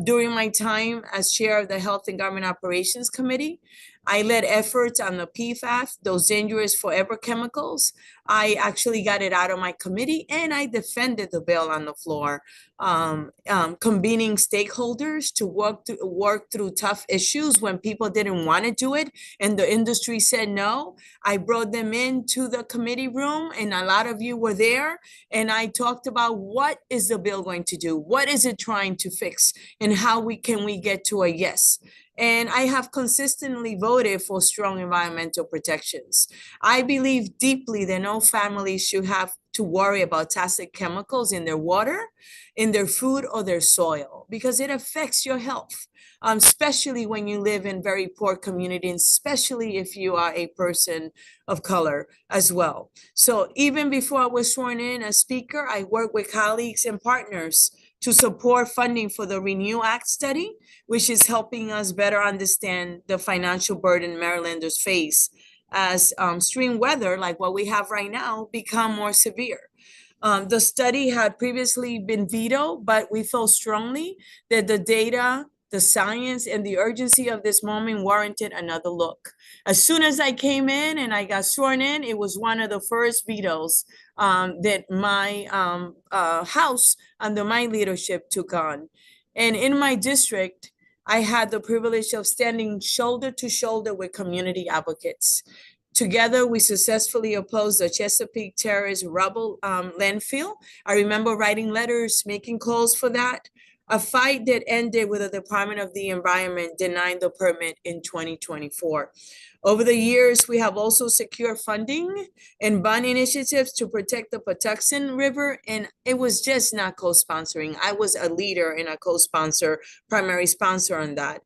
Speaker 10: During my time as chair of the Health and Government Operations Committee, I led efforts on the PFAS, those dangerous forever chemicals. I actually got it out of my committee and I defended the bill on the floor, convening stakeholders to work through tough issues when people didn't want to do it and the industry said no. I brought them into the committee room and a lot of you were there, and I talked about what is the bill going to do? What is it trying to fix? And how can we get to a yes? And I have consistently voted for strong environmental protections. I believe deeply that no family should have to worry about toxic chemicals in their water, in their food, or their soil, because it affects your health, especially when you live in very poor communities, especially if you are a person of color as well. So even before I was sworn in as speaker, I worked with colleagues and partners to support funding for the Renew Act study, which is helping us better understand the financial burden Marylanders face as extreme weather, like what we have right now, become more severe. The study had previously been vetoed, but we felt strongly that the data, the science, and the urgency of this moment warranted another look. As soon as I came in and I got sworn in, it was one of the first vetoes that my House under my leadership took on. And in my district, I had the privilege of standing shoulder to shoulder with community advocates. Together, we successfully opposed the Chesapeake terrorist rubble landfill. I remember writing letters, making calls for that. A fight that ended with the Department of the Environment denying the permit in 2024. Over the years, we have also secured funding and bond initiatives to protect the Patuxent River, and it was just not co-sponsoring. I was a leader and a co-sponsor, primary sponsor on that,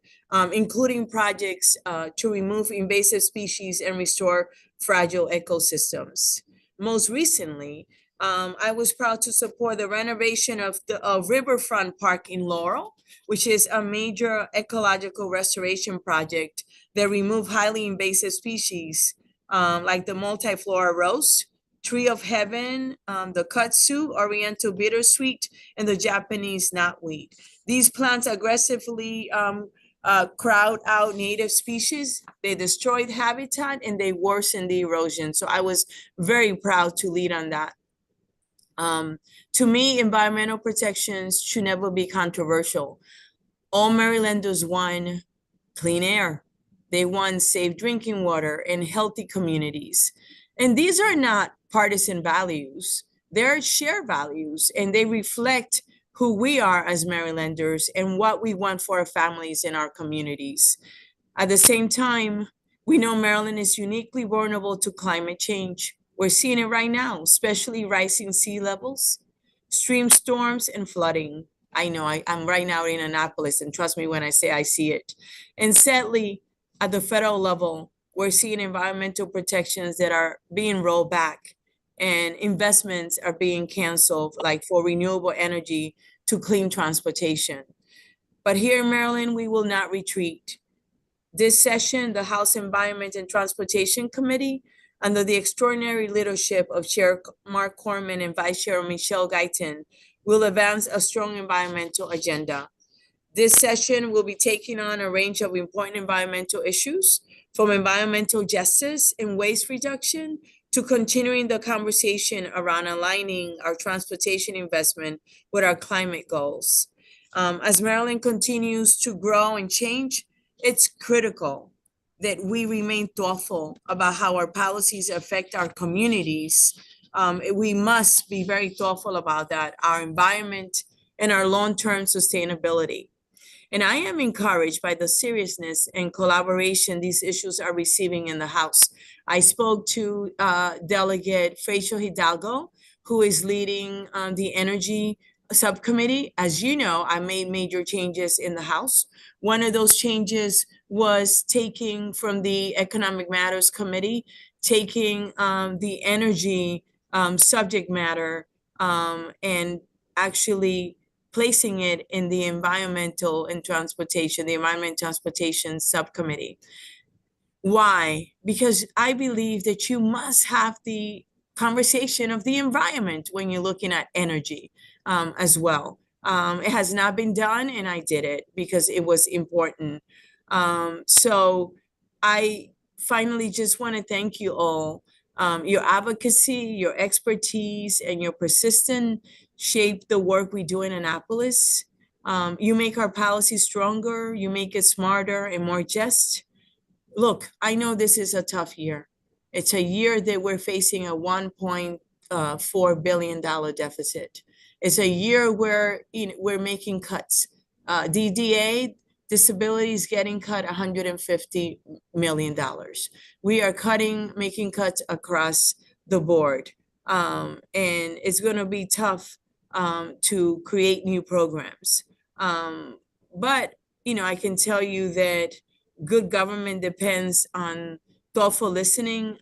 Speaker 10: including projects to remove invasive species and restore fragile ecosystems. Most recently, I was proud to support the renovation of the Riverfront Park in Laurel, which is a major ecological restoration project that remove highly invasive species like the multiflora rose, tree of heaven, the kudzu, oriental bittersweet, and the Japanese knotweed. These plants aggressively crowd out native species. They destroyed habitat and they worsen the erosion. So I was very proud to lead on that. To me, environmental protections should never be controversial. All Marylanders want clean air, They want safe drinking water and healthy communities. And these are not partisan values. They're shared values, and they reflect who we are as Marylanders and what we want for our families and our communities. At the same time, we know Maryland is uniquely vulnerable to climate change. We're seeing it right now, especially rising sea levels, stream storms, and flooding. I know I'm right now in Annapolis, and trust me when I say I see it. And sadly, at the federal level, we're seeing environmental protections that are being rolled back and investments are being canceled, like for renewable energy to clean transportation. But here in Maryland, we will not retreat. This session, the House Environment and Transportation Committee, under the extraordinary leadership of Chair Mark Corman and Vice Chair Michelle Guyton, will advance a strong environmental agenda. This session will be taking on a range of important environmental issues, from environmental justice and waste reduction to continuing the conversation around aligning our transportation investment with our climate goals. As Maryland continues to grow and change, it's critical that we remain thoughtful about how our policies affect our communities. We must be very thoughtful about that, our environment and our long-term sustainability. And I am encouraged by the seriousness and collaboration these issues are receiving in the House. I spoke to Delegate Fraser Hidalgo, who is leading the Energy Subcommittee. As you know, I made major changes in the House. One of those changes was taking from the Economic Matters Committee, taking the energy subject matter and actually placing it in the Environment and Transportation Subcommittee. Why? Because I believe that you must have the conversation of the environment when you're looking at energy as well. It has not been done, and I did it because it was important. So I finally just want to thank you all. Your advocacy, your expertise, and your persistence shape the work we do in Annapolis. You make our policy stronger, you make it smarter and more just. Look, I know this is a tough year. It's a year that we're facing a $1.4 billion deficit. It's a year where we're making cuts. DDA, disability, is getting cut $150 million. We are making cuts across the board. And it's going to be tough to create new programs. But, I can tell you that good government depends on thoughtful listening,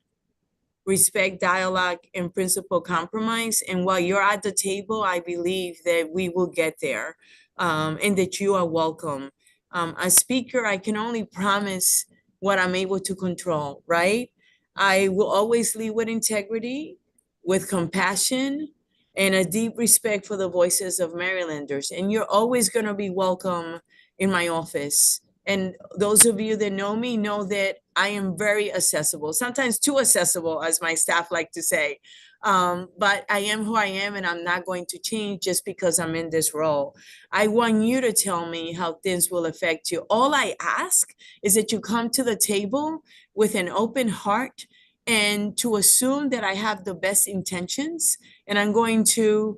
Speaker 10: respect, dialogue, and principled compromise. And while you're at the table, I believe that we will get there and that you are welcome. As speaker, I can only promise what I'm able to control, right? I will always lead with integrity, with compassion, and a deep respect for the voices of Marylanders. And you're always going to be welcome in my office. And those of you that know me know that I am very accessible, sometimes too accessible, as my staff like to say. But I am who I am, and I'm not going to change just because I'm in this role. I want you to tell me how things will affect you. All I ask is that you come to the table with an open heart and to assume that I have the best intentions. And I'm going to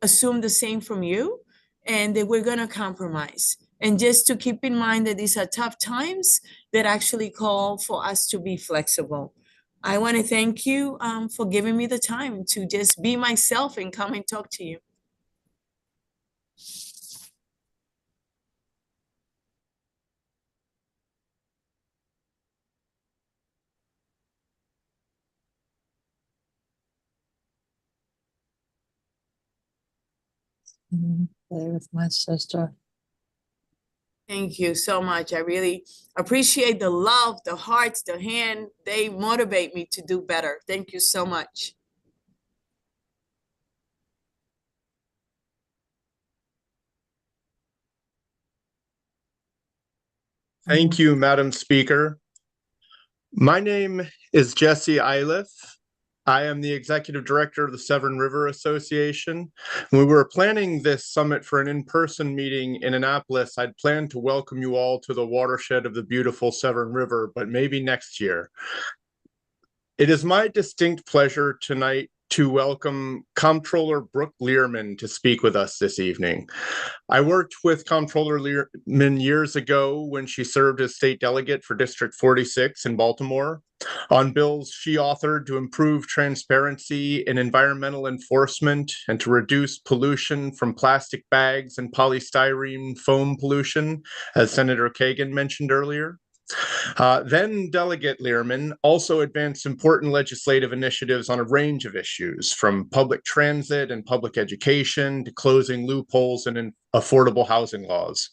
Speaker 10: assume the same from you, and that we're going to compromise. And just to keep in mind that these are tough times that actually call for us to be flexible. I want to thank you for giving me the time to just be myself and come and talk to you.
Speaker 11: Play with my sister.
Speaker 10: Thank you so much. I really appreciate the love, the hearts, the hand. They motivate me to do better. Thank you so much.
Speaker 12: Thank you, Madam Speaker. My name is Jesse Iliff, I am the executive director of the Severn River Association. When we were planning this summit for an in-person meeting in Annapolis, I'd planned to welcome you all to the watershed of the beautiful Severn River, but maybe next year. It is my distinct pleasure tonight to welcome Comptroller Brooke Learman to speak with us this evening. I worked with Comptroller Learman years ago when she served as state delegate for District 46 in Baltimore on bills she authored to improve transparency in environmental enforcement and to reduce pollution from plastic bags and polystyrene foam pollution, as Senator Kagan mentioned earlier. Then Delegate Learman also advanced important legislative initiatives on a range of issues, from public transit and public education to closing loopholes in affordable housing laws.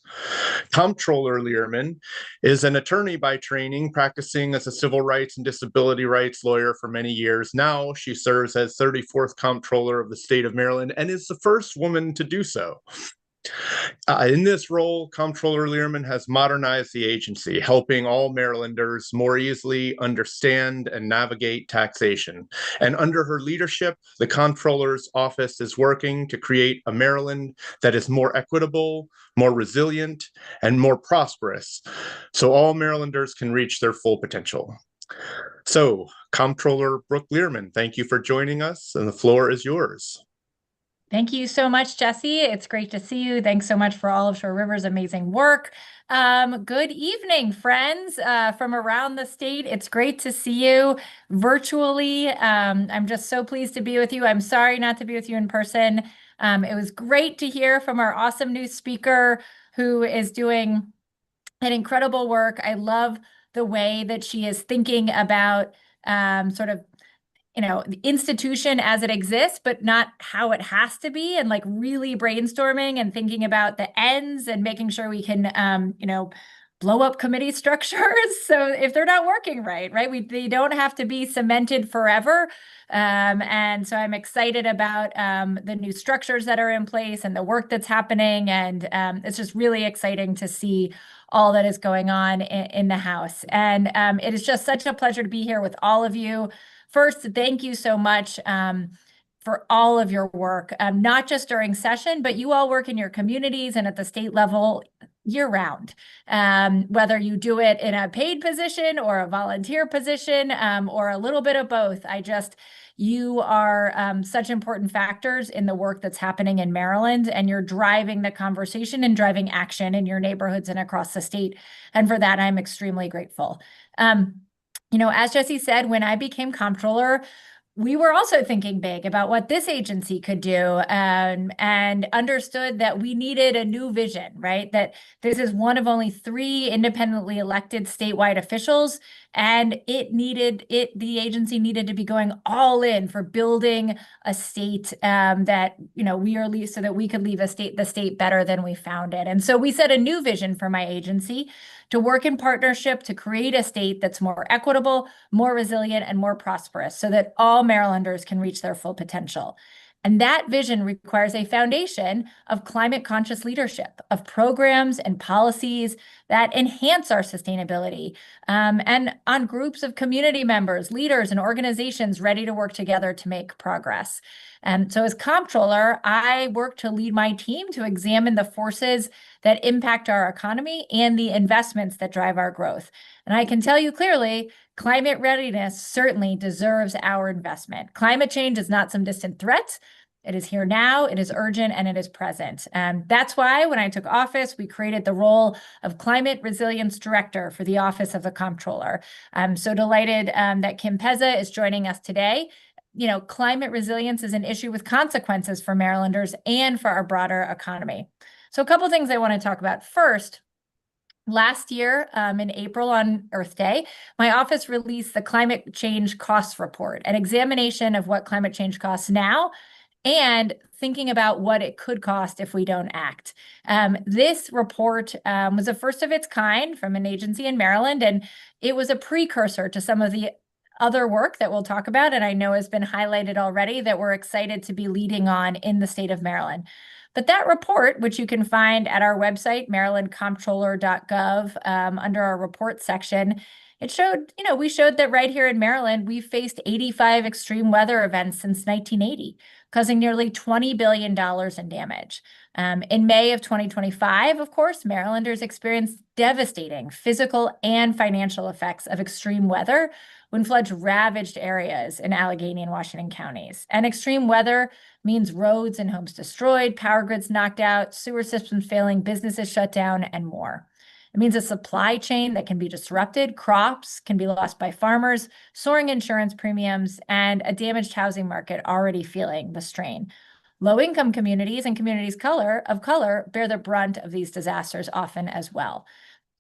Speaker 12: Comptroller Learman is an attorney by training, practicing as a civil rights and disability rights lawyer for many years. Now she serves as 34th Comptroller of the state of Maryland and is the first woman to do so. In this role, Comptroller Learman has modernized the agency, helping all Marylanders more easily understand and navigate taxation. And under her leadership, the Comptroller's office is working to create a Maryland that is more equitable, more resilient, and more prosperous, so all Marylanders can reach their full potential. So, Comptroller Brooke Learman, thank you for joining us, and the floor is yours.
Speaker 13: Thank you so much, Jesse. It's great to see you. Thanks so much for all of Shore River's amazing work. Good evening, friends from around the state. It's great to see you virtually. I'm just so pleased to be with you. I'm sorry not to be with you in person. It was great to hear from our awesome new speaker who is doing an incredible work. I love the way that she is thinking about sort of the institution as it exists, but not how it has to be, and like really brainstorming and thinking about the ends and making sure we can, blow up committee structures. So if they're not working right, they don't have to be cemented forever. And so I'm excited about the new structures that are in place and the work that's happening. And it's just really exciting to see all that is going on in the House. And it is just such a pleasure to be here with all of you. First, thank you so much for all of your work, not just during session, but you all work in your communities and at the state level year round, whether you do it in a paid position or a volunteer position or a little bit of both. You are such important factors in the work that's happening in Maryland, and you're driving the conversation and driving action in your neighborhoods and across the state. And for that, I'm extremely grateful. As Jesse said, when I became comptroller, we were also thinking big about what this agency could do, and understood that we needed a new vision, right? That this is one of only 3 independently elected statewide officials, and the agency needed to be going all in for building a state that so that we could leave the state better than we found it. And so we set a new vision for my agency to work in partnership to create a state that's more equitable, more resilient, and more prosperous, so that all Marylanders can reach their full potential. And that vision requires a foundation of climate-conscious leadership, of programs and policies that enhance our sustainability, and on groups of community members, leaders, and organizations ready to work together to make progress. So as comptroller, I work to lead my team to examine the forces that impact our economy and the investments that drive our growth. And I can tell you clearly, climate readiness certainly deserves our investment. Climate change is not some distant threat. It is here now, it is urgent, and it is present. That's why when I took office, we created the role of Climate Resilience Director for the Office of the Comptroller. I'm so delighted that Kim Pezza is joining us today. Climate resilience is an issue with consequences for Marylanders and for our broader economy. So a couple of things I want to talk about. First, last year, in April on Earth Day, my office released the Climate Change Costs Report, an examination of what climate change costs now and thinking about what it could cost if we don't act. This report was the first of its kind from an agency in Maryland, and it was a precursor to some of the other work that we'll talk about, and I know has been highlighted already, that we're excited to be leading on in the state of Maryland. But that report, which you can find at our website, marylandcomptroller.gov, under our report section, it showed, we showed that right here in Maryland, we've faced 85 extreme weather events since 1980, causing nearly $20 billion in damage. In May of 2025, of course, Marylanders experienced devastating physical and financial effects of extreme weather when floods ravaged areas in Allegheny and Washington counties. And extreme weather means roads and homes destroyed, power grids knocked out, sewer systems failing, businesses shut down, and more. It means a supply chain that can be disrupted, crops can be lost by farmers, soaring insurance premiums, and a damaged housing market already feeling the strain. Low-income communities and communities of color bear the brunt of these disasters often as well.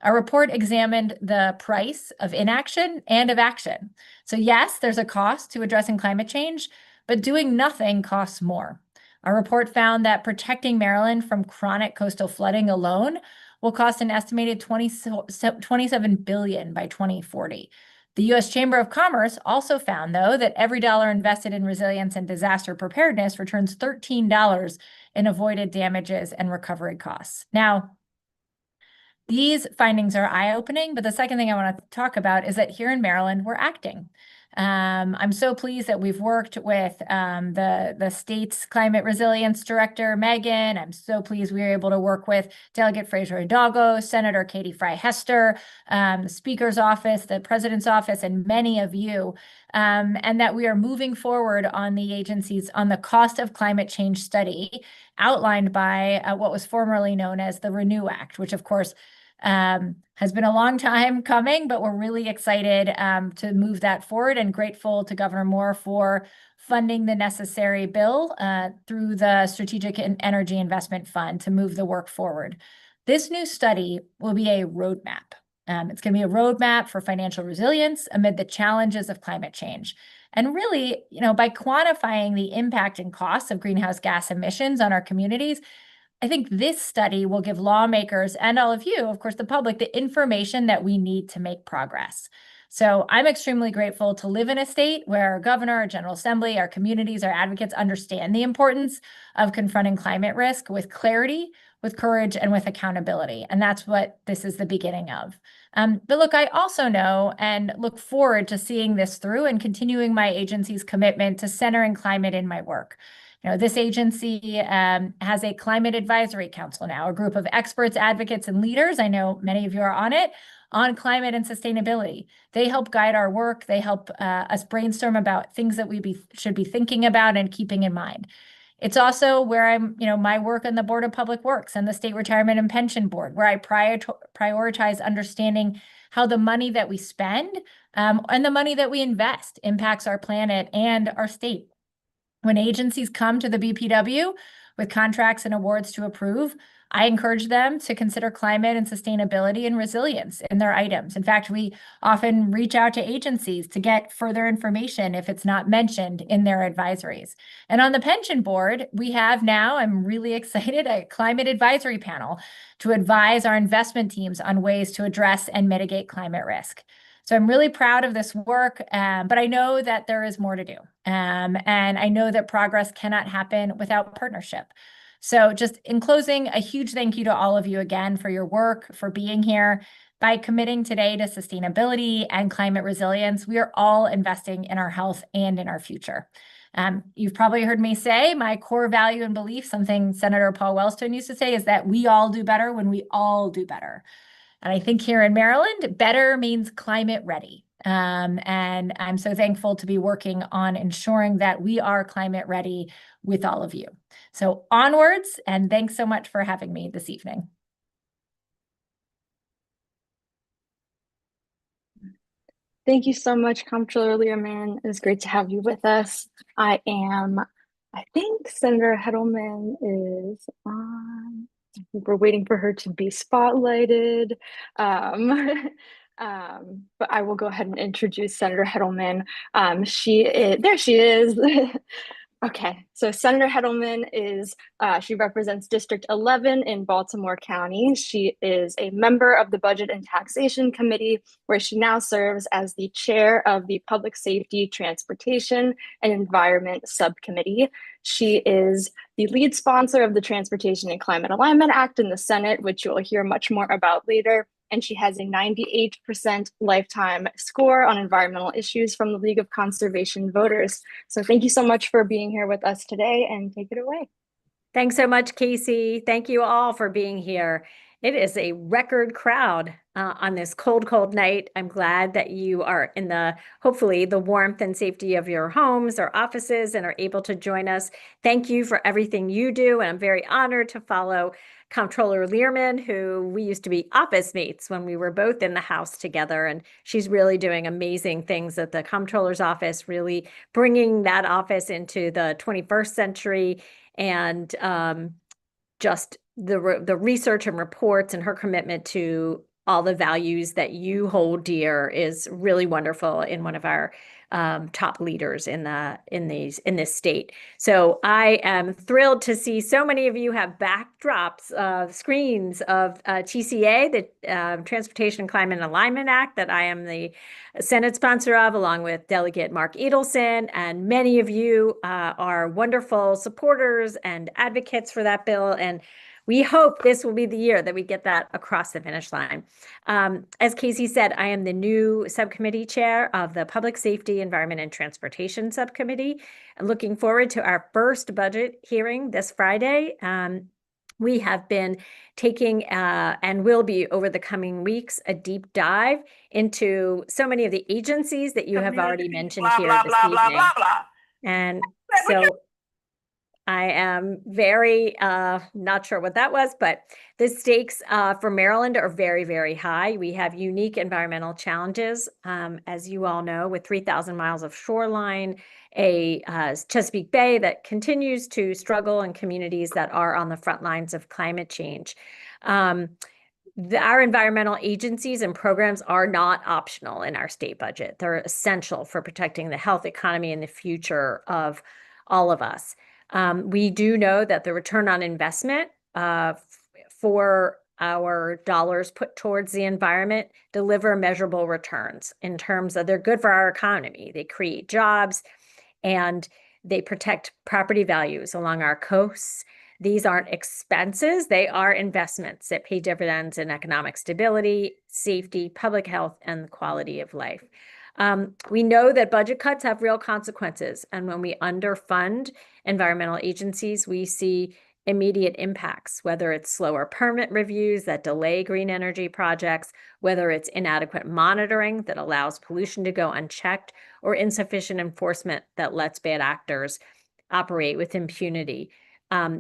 Speaker 13: Our report examined the price of inaction and of action. So yes, there's a cost to addressing climate change, but doing nothing costs more. Our report found that protecting Maryland from chronic coastal flooding alone will cost an estimated $27 billion by 2040. The U.S. Chamber of Commerce also found, though, that every dollar invested in resilience and disaster preparedness returns $13 in avoided damages and recovery costs. Now, these findings are eye-opening, but the second thing I want to talk about is that here in Maryland, we're acting. I'm so pleased that we've worked with the state's climate resilience director, Megan. I'm so pleased we were able to work with Delegate Fraser Hidalgo, Senator Katie Fry-Hester, the Speaker's office, the President's office, and many of you, and that we are moving forward on the cost of climate change study outlined by what was formerly known as the RENEW Act, which of course has been a long time coming, but we're really excited to move that forward and grateful to Governor Moore for funding the necessary bill through the Strategic and Energy Investment Fund to move the work forward. This new study will be a roadmap. It's going to be a roadmap for financial resilience amid the challenges of climate change. And really, by quantifying the impact and costs of greenhouse gas emissions on our communities, I think this study will give lawmakers and all of you, of course, the public, the information that we need to make progress. So I'm extremely grateful to live in a state where our governor, our General Assembly, our communities, our advocates understand the importance of confronting climate risk with clarity, with courage, and with accountability. And that's what this is the beginning of. But look, I also know and look forward to seeing this through and continuing my agency's commitment to centering climate in my work. This agency has a climate advisory council now, a group of experts, advocates, and leaders. I know many of you are on it, on climate and sustainability. They help guide our work. They help us brainstorm about things that we should be thinking about and keeping in mind. It's also where my work on the Board of Public Works and the State Retirement and Pension Board, where I prioritize understanding how the money that we spend and the money that we invest impacts our planet and our state. When agencies come to the BPW with contracts and awards to approve, I encourage them to consider climate and sustainability and resilience in their items. In fact, we often reach out to agencies to get further information if it's not mentioned in their advisories. And on the pension board, we have now, I'm really excited, a climate advisory panel to advise our investment teams on ways to address and mitigate climate risk. So I'm really proud of this work, but I know that there is more to do. And I know that progress cannot happen without partnership. So just in closing, a huge thank you to all of you again for your work, for being here. By committing today to sustainability and climate resilience, we are all investing in our health and in our future. You've probably heard me say my core value and belief, something Senator Paul Wellstone used to say, is that we all do better when we all do better. And I think here in Maryland, better means climate ready. And I'm so thankful to be working on ensuring that we are climate ready with all of you. So onwards, and thanks so much for having me this evening.
Speaker 14: Thank you so much, Comptroller Learman. It's great to have you with us. I think Senator Hedelman is on. We're waiting for her to be spotlighted. But I will go ahead and introduce Senator Hedelman. There she is. Okay, so Senator Hedelman is, she represents District 11 in Baltimore County. She is a member of the Budget and Taxation Committee, where she now serves as the chair of the Public Safety, Transportation, and Environment Subcommittee. She is the lead sponsor of the Transportation and Climate Alignment Act in the Senate, which you will hear much more about later. And she has a 98% lifetime score on environmental issues from the League of Conservation Voters. So thank you so much for being here with us today, and take it away.
Speaker 15: Thanks so much, Casey. Thank you all for being here. It is a record crowd on this cold, cold night. I'm glad that you are in hopefully the warmth and safety of your homes or offices and are able to join us. Thank you for everything you do. And I'm very honored to follow Comptroller Learman, who we used to be office mates when we were both in the House together. And she's really doing amazing things at the Comptroller's office, really bringing that office into the 21st century, and just the research and reports and her commitment to all the values that you hold dear is really wonderful in one of our top leaders in this state. So I am thrilled to see so many of you have backdrops of screens of TCA, the Transportation Climate and Alignment Act, that I am the Senate sponsor of, along with Delegate Mark Edelson, and many of you are wonderful supporters and advocates for that bill, and we hope this will be the year that we get that across the finish line. As Casey said, I am the new subcommittee chair of the Public Safety, Environment, and Transportation Subcommittee. I'm looking forward to our first budget hearing this Friday. We have been taking and will be over the coming weeks a deep dive into so many of the agencies that you have already mentioned here this evening. And so I am very not sure what that was, but the stakes for Maryland are very, very high. We have unique environmental challenges, as you all know, with 3,000 miles of shoreline, a Chesapeake Bay that continues to struggle, and communities that are on the front lines of climate change. Our environmental agencies and programs are not optional in our state budget. They're essential for protecting the health, economy, and the future of all of us. We do know that the return on investment for our dollars put towards the environment deliver measurable returns in terms of they're good for our economy. They create jobs and they protect property values along our coasts. These aren't expenses, they are investments that pay dividends in economic stability, safety, public health, and the quality of life. We know that budget cuts have real consequences, and when we underfund environmental agencies, we see immediate impacts, whether it's slower permit reviews that delay green energy projects, whether it's inadequate monitoring that allows pollution to go unchecked, or insufficient enforcement that lets bad actors operate with impunity.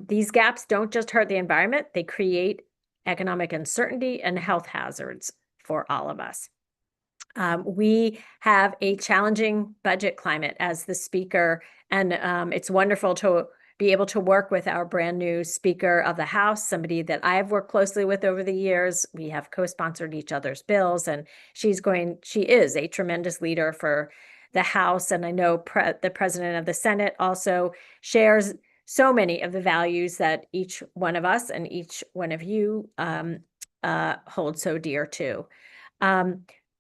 Speaker 15: These gaps don't just hurt the environment, they create economic uncertainty and health hazards for all of us. We have a challenging budget climate as the speaker, and it's wonderful to be able to work with our brand new Speaker of the House, somebody that I've worked closely with over the years. We have co-sponsored each other's bills, and she is a tremendous leader for the House. And I know the President of the Senate also shares so many of the values that each one of us and each one of you hold so dear to.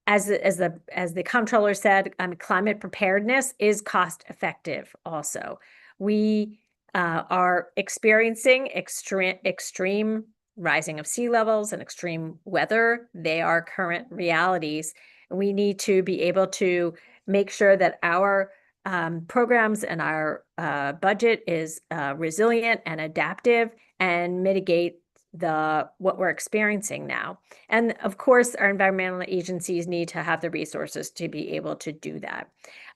Speaker 15: As the comptroller said, climate preparedness is cost effective also. We are experiencing extreme rising of sea levels and extreme weather. They are current realities. We need to be able to make sure that our programs and our budget is resilient and adaptive and mitigate what we're experiencing now. And of course, our environmental agencies need to have the resources to be able to do that.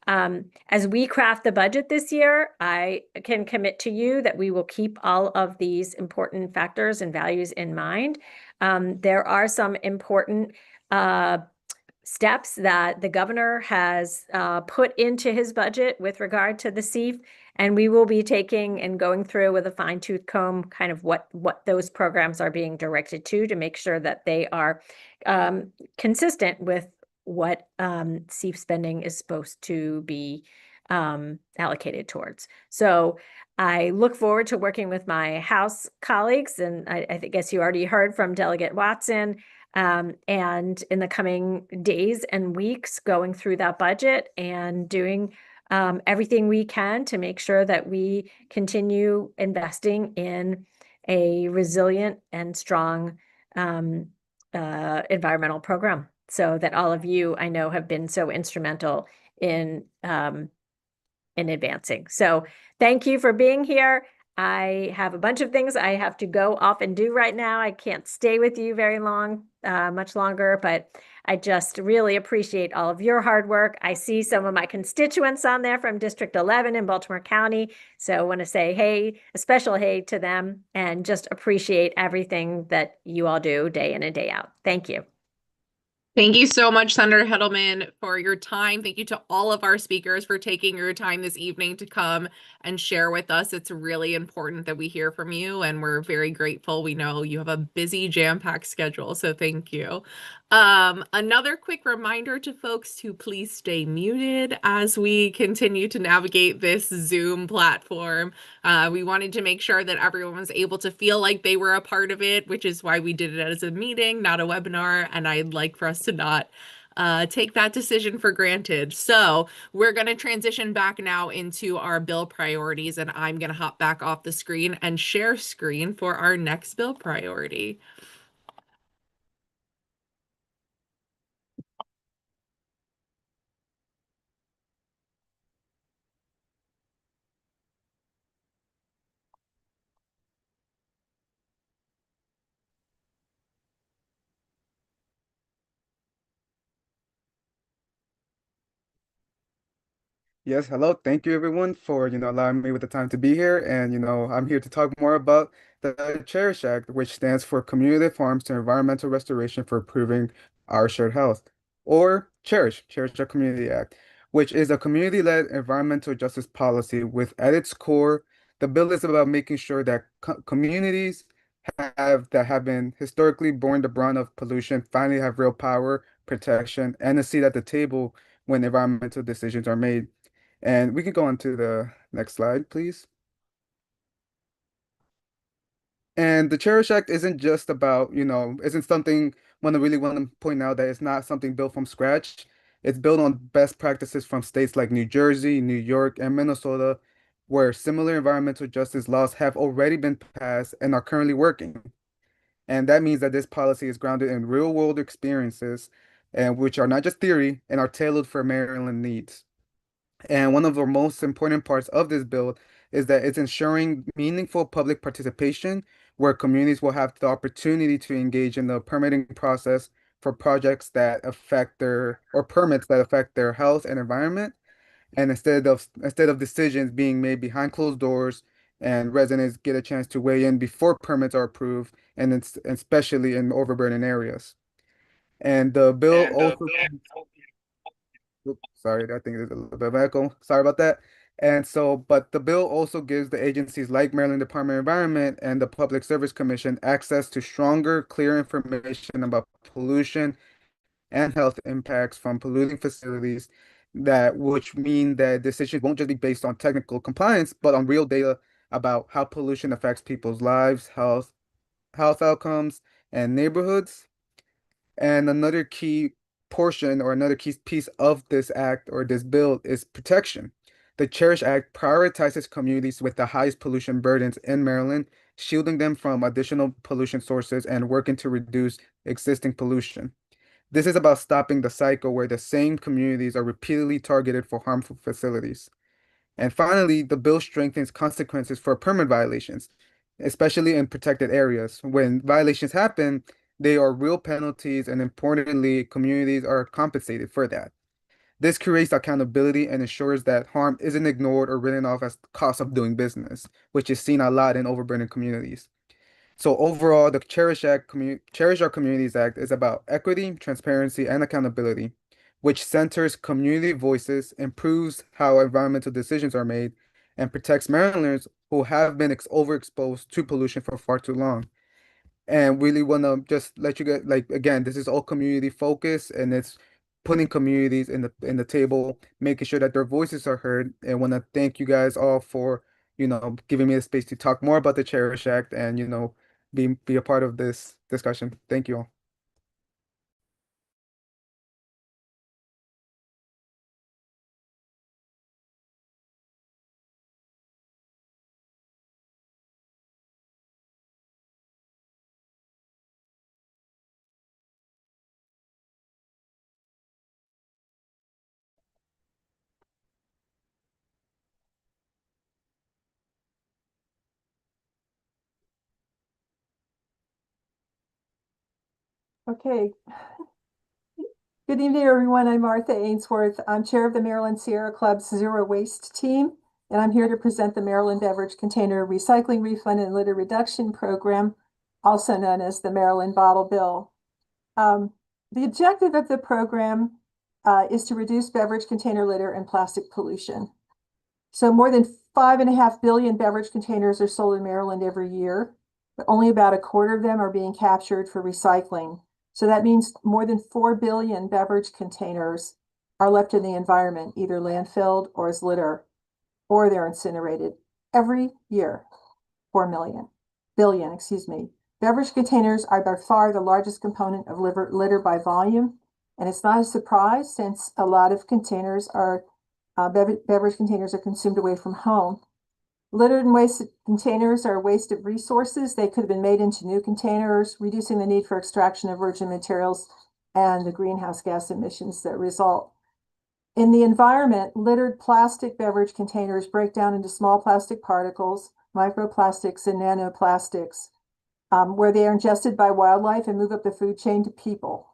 Speaker 15: As we craft the budget this year, I can commit to you that we will keep all of these important factors and values in mind. There are some important steps that the governor has put into his budget with regard to the CEF, and we will be taking and going through with a fine-tooth comb kind of what those programs are being directed to make sure that they are consistent with what CEF spending is supposed to be allocated towards. So I look forward to working with my House colleagues, and I guess you already heard from Delegate Watson, and in the coming days and weeks, going through that budget and doing everything we can to make sure that we continue investing in a resilient and strong environmental program, so that all of you, I know, have been so instrumental in advancing. So thank you for being here. I have a bunch of things I have to go off and do right now. I can't stay with you very long, much longer, but I just really appreciate all of your hard work. I see some of my constituents on there from District 11 in Baltimore County. So I want to say, hey, a special hey to them, and just appreciate everything that you all do day in and day out. Thank you.
Speaker 5: Thank you so much, Senator Hedelman, for your time. Thank you to all of our speakers for taking your time this evening to come and share with us. It's really important that we hear from you, and we're very grateful. We know you have a busy, jam-packed schedule, so thank you. Another quick reminder to folks to please stay muted as we continue to navigate this Zoom platform. We wanted to make sure that everyone was able to feel like they were a part of it, which is why we did it as a meeting, not a webinar, and I'd like for us to not take that decision for granted. So we're going to transition back now into our bill priorities, and I'm going to hop back off the screen and share screen for our next bill priority.
Speaker 16: Yes, hello. Thank you everyone for, allowing me with the time to be here. And, I'm here to talk more about the Cherish Act, which stands for Community Farms to Environmental Restoration for Improving Our Shared Health, or Cherish Our Community Act, which is a community-led environmental justice policy with at its core, the bill is about making sure that communities that have been historically borne the brunt of pollution finally have real power, protection, and a seat at the table when environmental decisions are made. And we can go on to the next slide, please. And the Cherish Act isn't just about, isn't something really want to point out that it's not something built from scratch. It's built on best practices from states like New Jersey, New York, and Minnesota, where similar environmental justice laws have already been passed and are currently working. And that means that this policy is grounded in real world experiences, and which are not just theory and are tailored for Maryland needs. And one of the most important parts of this bill is that it's ensuring meaningful public participation where communities will have the opportunity to engage in the permitting process for projects that affect or permits that affect their health and environment. And instead of decisions being made behind closed doors and residents get a chance to weigh in before permits are approved, and it's especially in overburden areas. And the bill also Oops, sorry, I think there's a little bit of echo. Sorry about that. And so, but the bill also gives the agencies like Maryland Department of Environment and the Public Service Commission access to stronger, clear information about pollution and health impacts from polluting facilities, that which mean that decisions won't just be based on technical compliance, but on real data about how pollution affects people's lives, health outcomes, and neighborhoods. And another key portion or another key piece of this act or this bill is protection. The Cherish Act prioritizes communities with the highest pollution burdens in Maryland, shielding them from additional pollution sources and working to reduce existing pollution. This is about stopping the cycle where the same communities are repeatedly targeted for harmful facilities. And finally, the bill strengthens consequences for permit violations, especially in protected areas. When violations happen, they are real penalties, and importantly, communities are compensated for that. This creates accountability and ensures that harm isn't ignored or written off as the cost of doing business, which is seen a lot in overburdened communities. So overall, the Cherish Our Communities Act is about equity, transparency, and accountability, which centers community voices, improves how environmental decisions are made, and protects Marylanders who have been overexposed to pollution for far too long. And really want to just let you get, like, again, this is all community focused, and putting communities in the table, making sure that their voices are heard. And want to thank you guys all for, giving me the space to talk more about the Cherish Act and, be a part of this discussion. Thank you all.
Speaker 17: Okay. Good evening, everyone. I'm Martha Ainsworth. I'm chair of the Maryland Sierra Club's Zero Waste Team, and I'm here to present the Maryland Beverage Container Recycling Refund and Litter Reduction Program, also known as the Maryland Bottle Bill. The objective of the program is to reduce beverage container litter and plastic pollution. So more than 5.5 billion beverage containers are sold in Maryland every year, but only about a quarter of them are being captured for recycling. So that means more than 4 billion beverage containers are left in the environment, either landfilled or as litter, or they're incinerated every year. 4 billion, excuse me. Beverage containers are by far the largest component of litter by volume. And it's not a surprise since a lot of containers are, beverage containers are consumed away from home. Littered and wasted containers are a waste of resources. They could have been made into new containers, reducing the need for extraction of virgin materials and the greenhouse gas emissions that result. In the environment, littered plastic beverage containers break down into small plastic particles, microplastics, and nanoplastics, where they are ingested by wildlife and move up the food chain to people.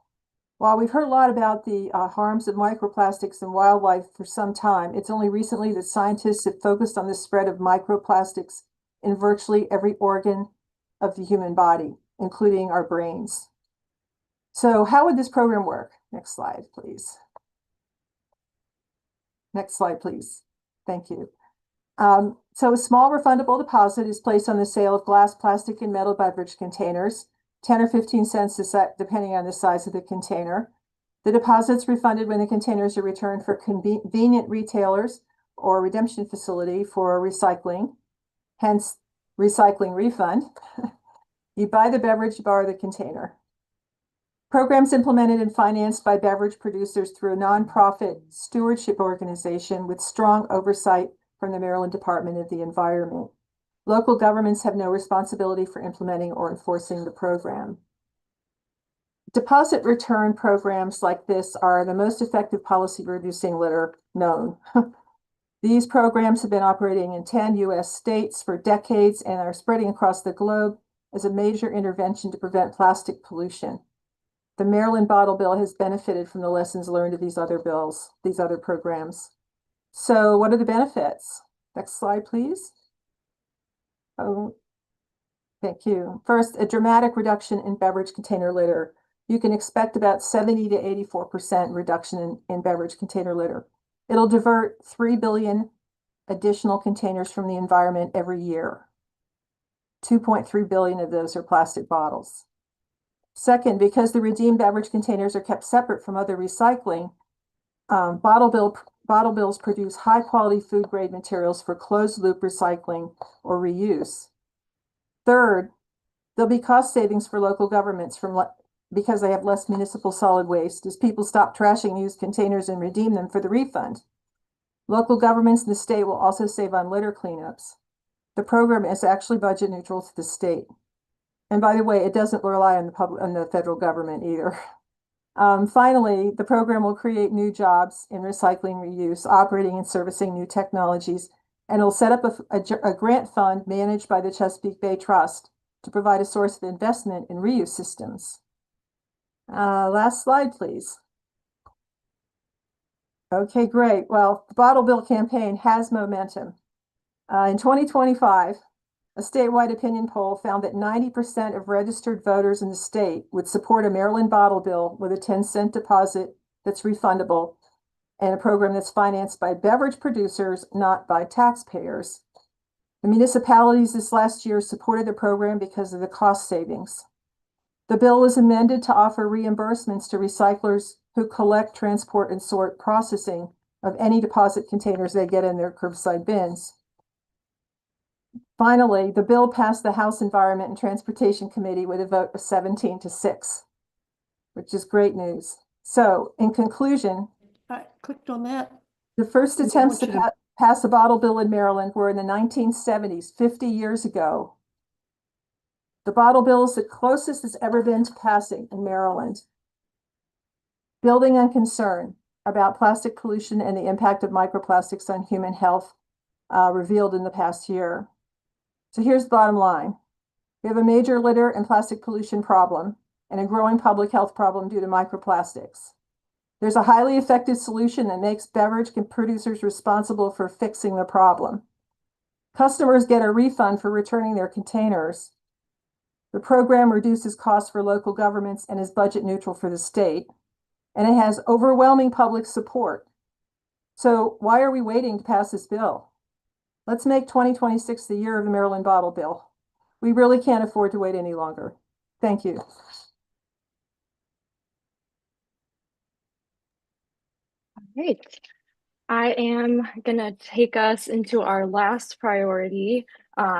Speaker 17: While we've heard a lot about the harms of microplastics in wildlife for some time, it's only recently that scientists have focused on the spread of microplastics in virtually every organ of the human body, including our brains. So how would this program work? Next slide, please. Next slide, please. Thank you. So a small refundable deposit is placed on the sale of glass, plastic, and metal beverage containers, 10 or 15 cents depending on the size of the container. The deposit's refunded when the containers are returned for convenient retailers or redemption facility for recycling, hence recycling refund. You buy the beverage, you borrow the container. Programs implemented and financed by beverage producers through a nonprofit stewardship organization with strong oversight from the Maryland Department of the Environment. Local governments have no responsibility for implementing or enforcing the program. Deposit return programs like this are the most effective policy reducing litter known. These programs have been operating in 10 U.S. states for decades and are spreading across the globe as a major intervention to prevent plastic pollution. The Maryland Bottle Bill has benefited from the lessons learned of these other bills, these other programs. So what are the benefits? Next slide, please. Oh, thank you. First, a dramatic reduction in beverage container litter. You can expect about 70 to 84% reduction in beverage container litter. It'll divert 3 billion additional containers from the environment every year. 2.3 billion of those are plastic bottles. Second, because the redeemed beverage containers are kept separate from other recycling, bottle bills produce high-quality food-grade materials for closed-loop recycling or reuse. Third, there'll be cost savings for local governments because they have less municipal solid waste as people stop trashing used containers and redeem them for the refund. Local governments in the state will also save on litter cleanups. The program is actually budget neutral to the state. And by the way, it doesn't rely on the federal government either. Finally, the program will create new jobs in recycling, reuse, operating and servicing new technologies, and it'll set up a grant fund managed by the Chesapeake Bay Trust to provide a source of investment in reuse systems. Last slide, please. Okay, great. Well, the Bottle Bill campaign has momentum. In 2025, a statewide opinion poll found that 90% of registered voters in the state would support a Maryland bottle bill with a 10-cent deposit that's refundable and a program that's financed by beverage producers, not by taxpayers. The municipalities this last year supported the program because of the cost savings. The bill was amended to offer reimbursements to recyclers who collect, transport, and sort processing of any deposit containers they get in their curbside bins. Finally, the bill passed the House Environment and Transportation Committee with a vote of 17-6, which is great news. So, in conclusion,
Speaker 11: I clicked on that.
Speaker 17: the first
Speaker 11: And they
Speaker 17: attempts
Speaker 11: want
Speaker 17: to
Speaker 11: you to-
Speaker 17: pass a bottle bill in Maryland were in the 1970s, 50 years ago. The bottle bill is the closest it's ever been to passing in Maryland. Building on concern about plastic pollution and the impact of microplastics on human health revealed in the past year. So here's the bottom line. We have a major litter and plastic pollution problem and a growing public health problem due to microplastics. There's a highly effective solution that makes beverage producers responsible for fixing the problem. Customers get a refund for returning their containers. The program reduces costs for local governments and is budget neutral for the state. And it has overwhelming public support. So why are we waiting to pass this bill? Let's make 2026 the year of the Maryland bottle bill. We really can't afford to wait any longer. Thank you.
Speaker 14: All right. I am going to take us into our last priority,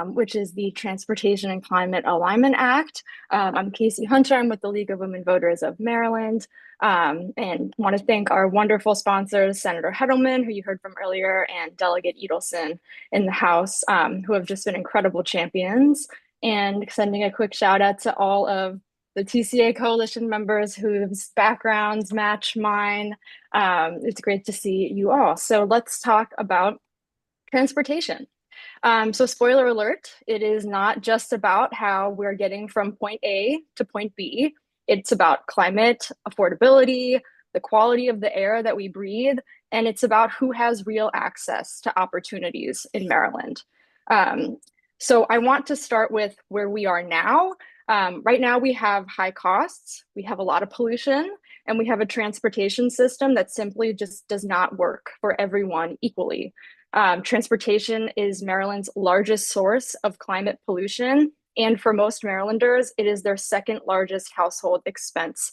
Speaker 14: which is the Transportation and Climate Alignment Act. I'm Casey Hunter. I'm with the League of Women Voters of Maryland, and want to thank our wonderful sponsors, Senator Hedelman, who you heard from earlier, and Delegate Edelson in the House, who have just been incredible champions, and sending a quick shout out to all of the TCA coalition members whose backgrounds match mine. It's great to see you all. So let's talk about transportation. So spoiler alert, it is not just about how we're getting from point A to point B. It's about climate, affordability, the quality of the air that we breathe, and it's about who has real access to opportunities in Maryland. So I want to start with where we are now. Right now we have high costs, we have a lot of pollution, and we have a transportation system that simply just does not work for everyone equally. Transportation is Maryland's largest source of climate pollution, and for most Marylanders, it is their second largest household expense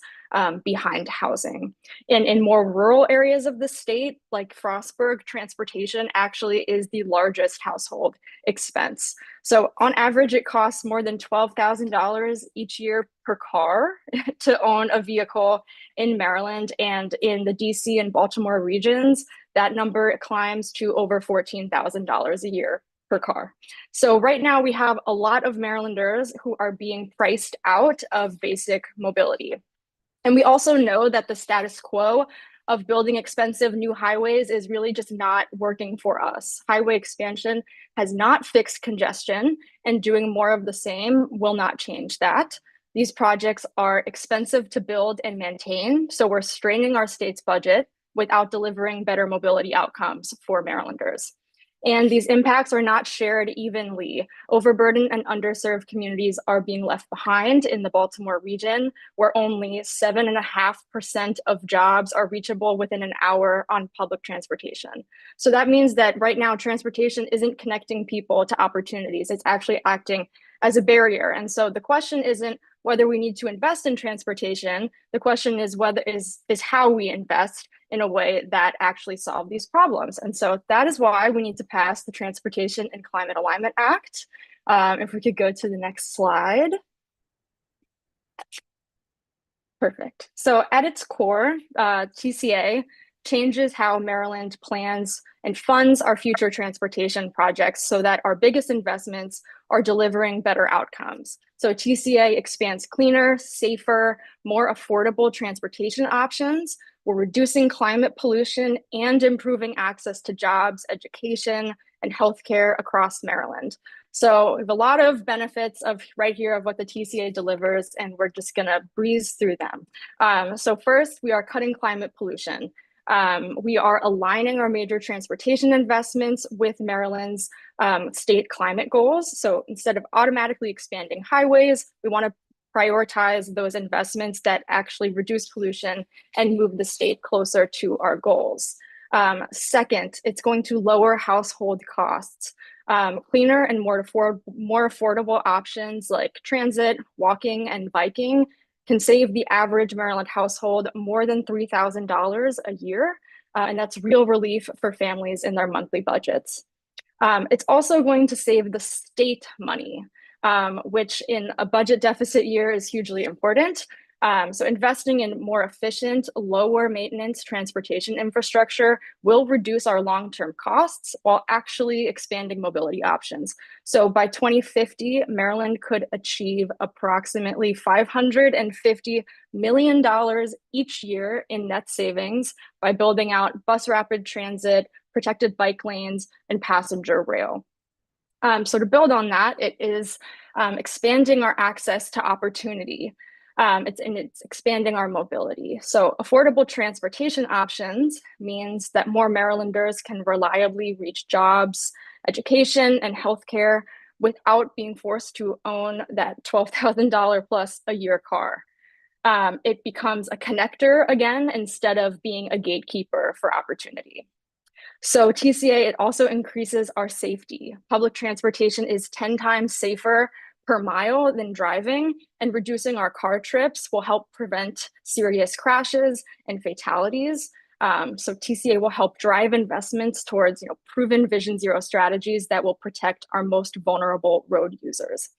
Speaker 14: behind housing. And in more rural areas of the state, like Frostburg, transportation actually is the largest household expense. So on average, it costs more than $12,000 each year per car to own a vehicle in Maryland, and in the DC and Baltimore regions, that number climbs to over $14,000 a year per car. So right now we have a lot of Marylanders who are being priced out of basic mobility. And we also know that the status quo of building expensive new highways is really just not working for us. Highway expansion has not fixed congestion, and doing more of the same will not change that. These projects are expensive to build and maintain, so we're straining our state's budget without delivering better mobility outcomes for Marylanders. And these impacts are not shared evenly. Overburdened and underserved communities are being left behind in the Baltimore region, where only 7.5% of jobs are reachable within an hour on public transportation. So that means that right now, transportation isn't connecting people to opportunities. It's actually acting as a barrier. And so the question isn't whether we need to invest in transportation. The question is whether is how we invest in a way that actually solve these problems. And so that is why we need to pass the Transportation and Climate Alignment Act. If we could go to the next slide. Perfect. So at its core, TCA changes how Maryland plans and funds our future transportation projects so that our biggest investments are delivering better outcomes. So TCA expands cleaner, safer, more affordable transportation options. We're reducing climate pollution and improving access to jobs, education, and healthcare across Maryland. So we have a lot of benefits of right here of what the TCA delivers, and we're just gonna breeze through them. So first, we are cutting climate pollution. We are aligning our major transportation investments with Maryland's state climate goals. So instead of automatically expanding highways, we want to prioritize those investments that actually reduce pollution and move the state closer to our goals. Second, it's going to lower household costs. Cleaner and more affordable options like transit, walking, and biking can save the average Maryland household more than $3,000 a year. And that's real relief for families in their monthly budgets. It's also going to save the state money, which in a budget deficit year is hugely important. So investing in more efficient, lower maintenance transportation infrastructure will reduce our long-term costs while actually expanding mobility options. So by 2050, Maryland could achieve approximately $550 million each year in net savings by building out bus rapid transit, protected bike lanes, and passenger rail. So to build on that, it is expanding our access to opportunity. It's expanding our mobility. So affordable transportation options means that more Marylanders can reliably reach jobs, education, and healthcare without being forced to own that $12,000 plus a year car. It becomes a connector again instead of being a gatekeeper for opportunity. So TCA, it also increases our safety. Public transportation is 10 times safer per mile than driving, and reducing our car trips will help prevent serious crashes and fatalities. So TCA will help drive investments towards proven Vision Zero strategies that will protect our most vulnerable road users.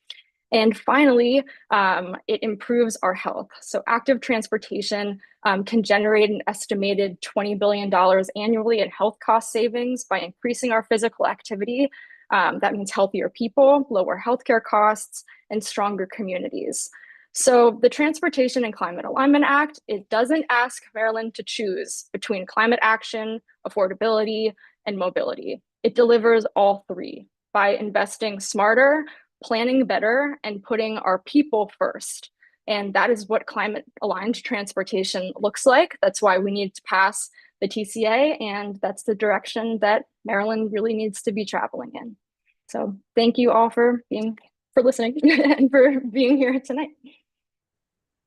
Speaker 14: And finally, it improves our health. So active transportation can generate an estimated $20 billion annually in health cost savings by increasing our physical activity. That means healthier people, lower healthcare costs, and stronger communities. So the Transportation and Climate Alignment Act, it doesn't ask Maryland to choose between climate action, affordability, and mobility. It delivers all three by investing smarter, planning better, and putting our people first. And that is what climate aligned transportation looks like. That's why we need to pass the TCA, and that's the direction that Maryland really needs to be traveling in. So thank you all for listening and for being here tonight.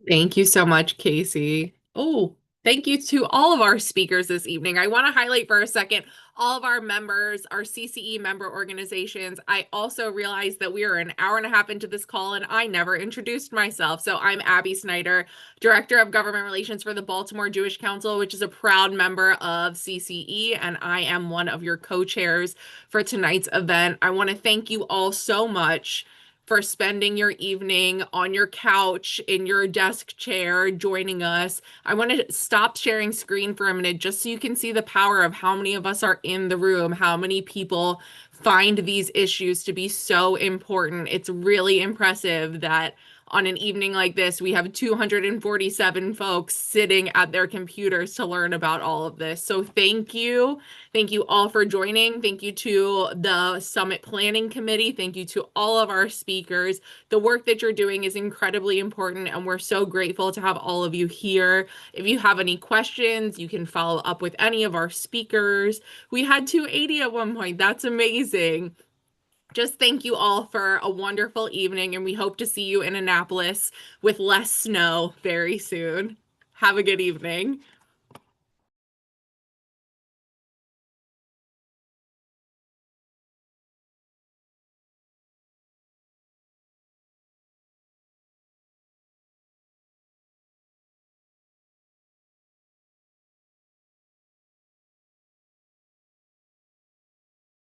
Speaker 5: Thank you so much, Casey. Oh, thank you to all of our speakers this evening. I want to highlight for a second all of our members, our CCE member organizations. I also realized that we are an hour and a half into this call and I never introduced myself. So I'm Abby Snyder, Director of Government Relations for the Baltimore Jewish Council, which is a proud member of CCE, and I am one of your co-chairs for tonight's event. I want to thank you all so much for spending your evening on your couch, in your desk chair, joining us. I want to stop sharing screen for a minute just so you can see the power of how many of us are in the room, how many people find these issues to be so important. It's really impressive that on an evening like this, we have 247 folks sitting at their computers to learn about all of this. So thank you. Thank you all for joining. Thank you to the Summit Planning Committee. Thank you to all of our speakers. The work that you're doing is incredibly important, and we're so grateful to have all of you here. If you have any questions, you can follow up with any of our speakers. We had 280 at one point. That's amazing. Just thank you all for a wonderful evening, and we hope to see you in Annapolis with less snow very soon. Have a good evening.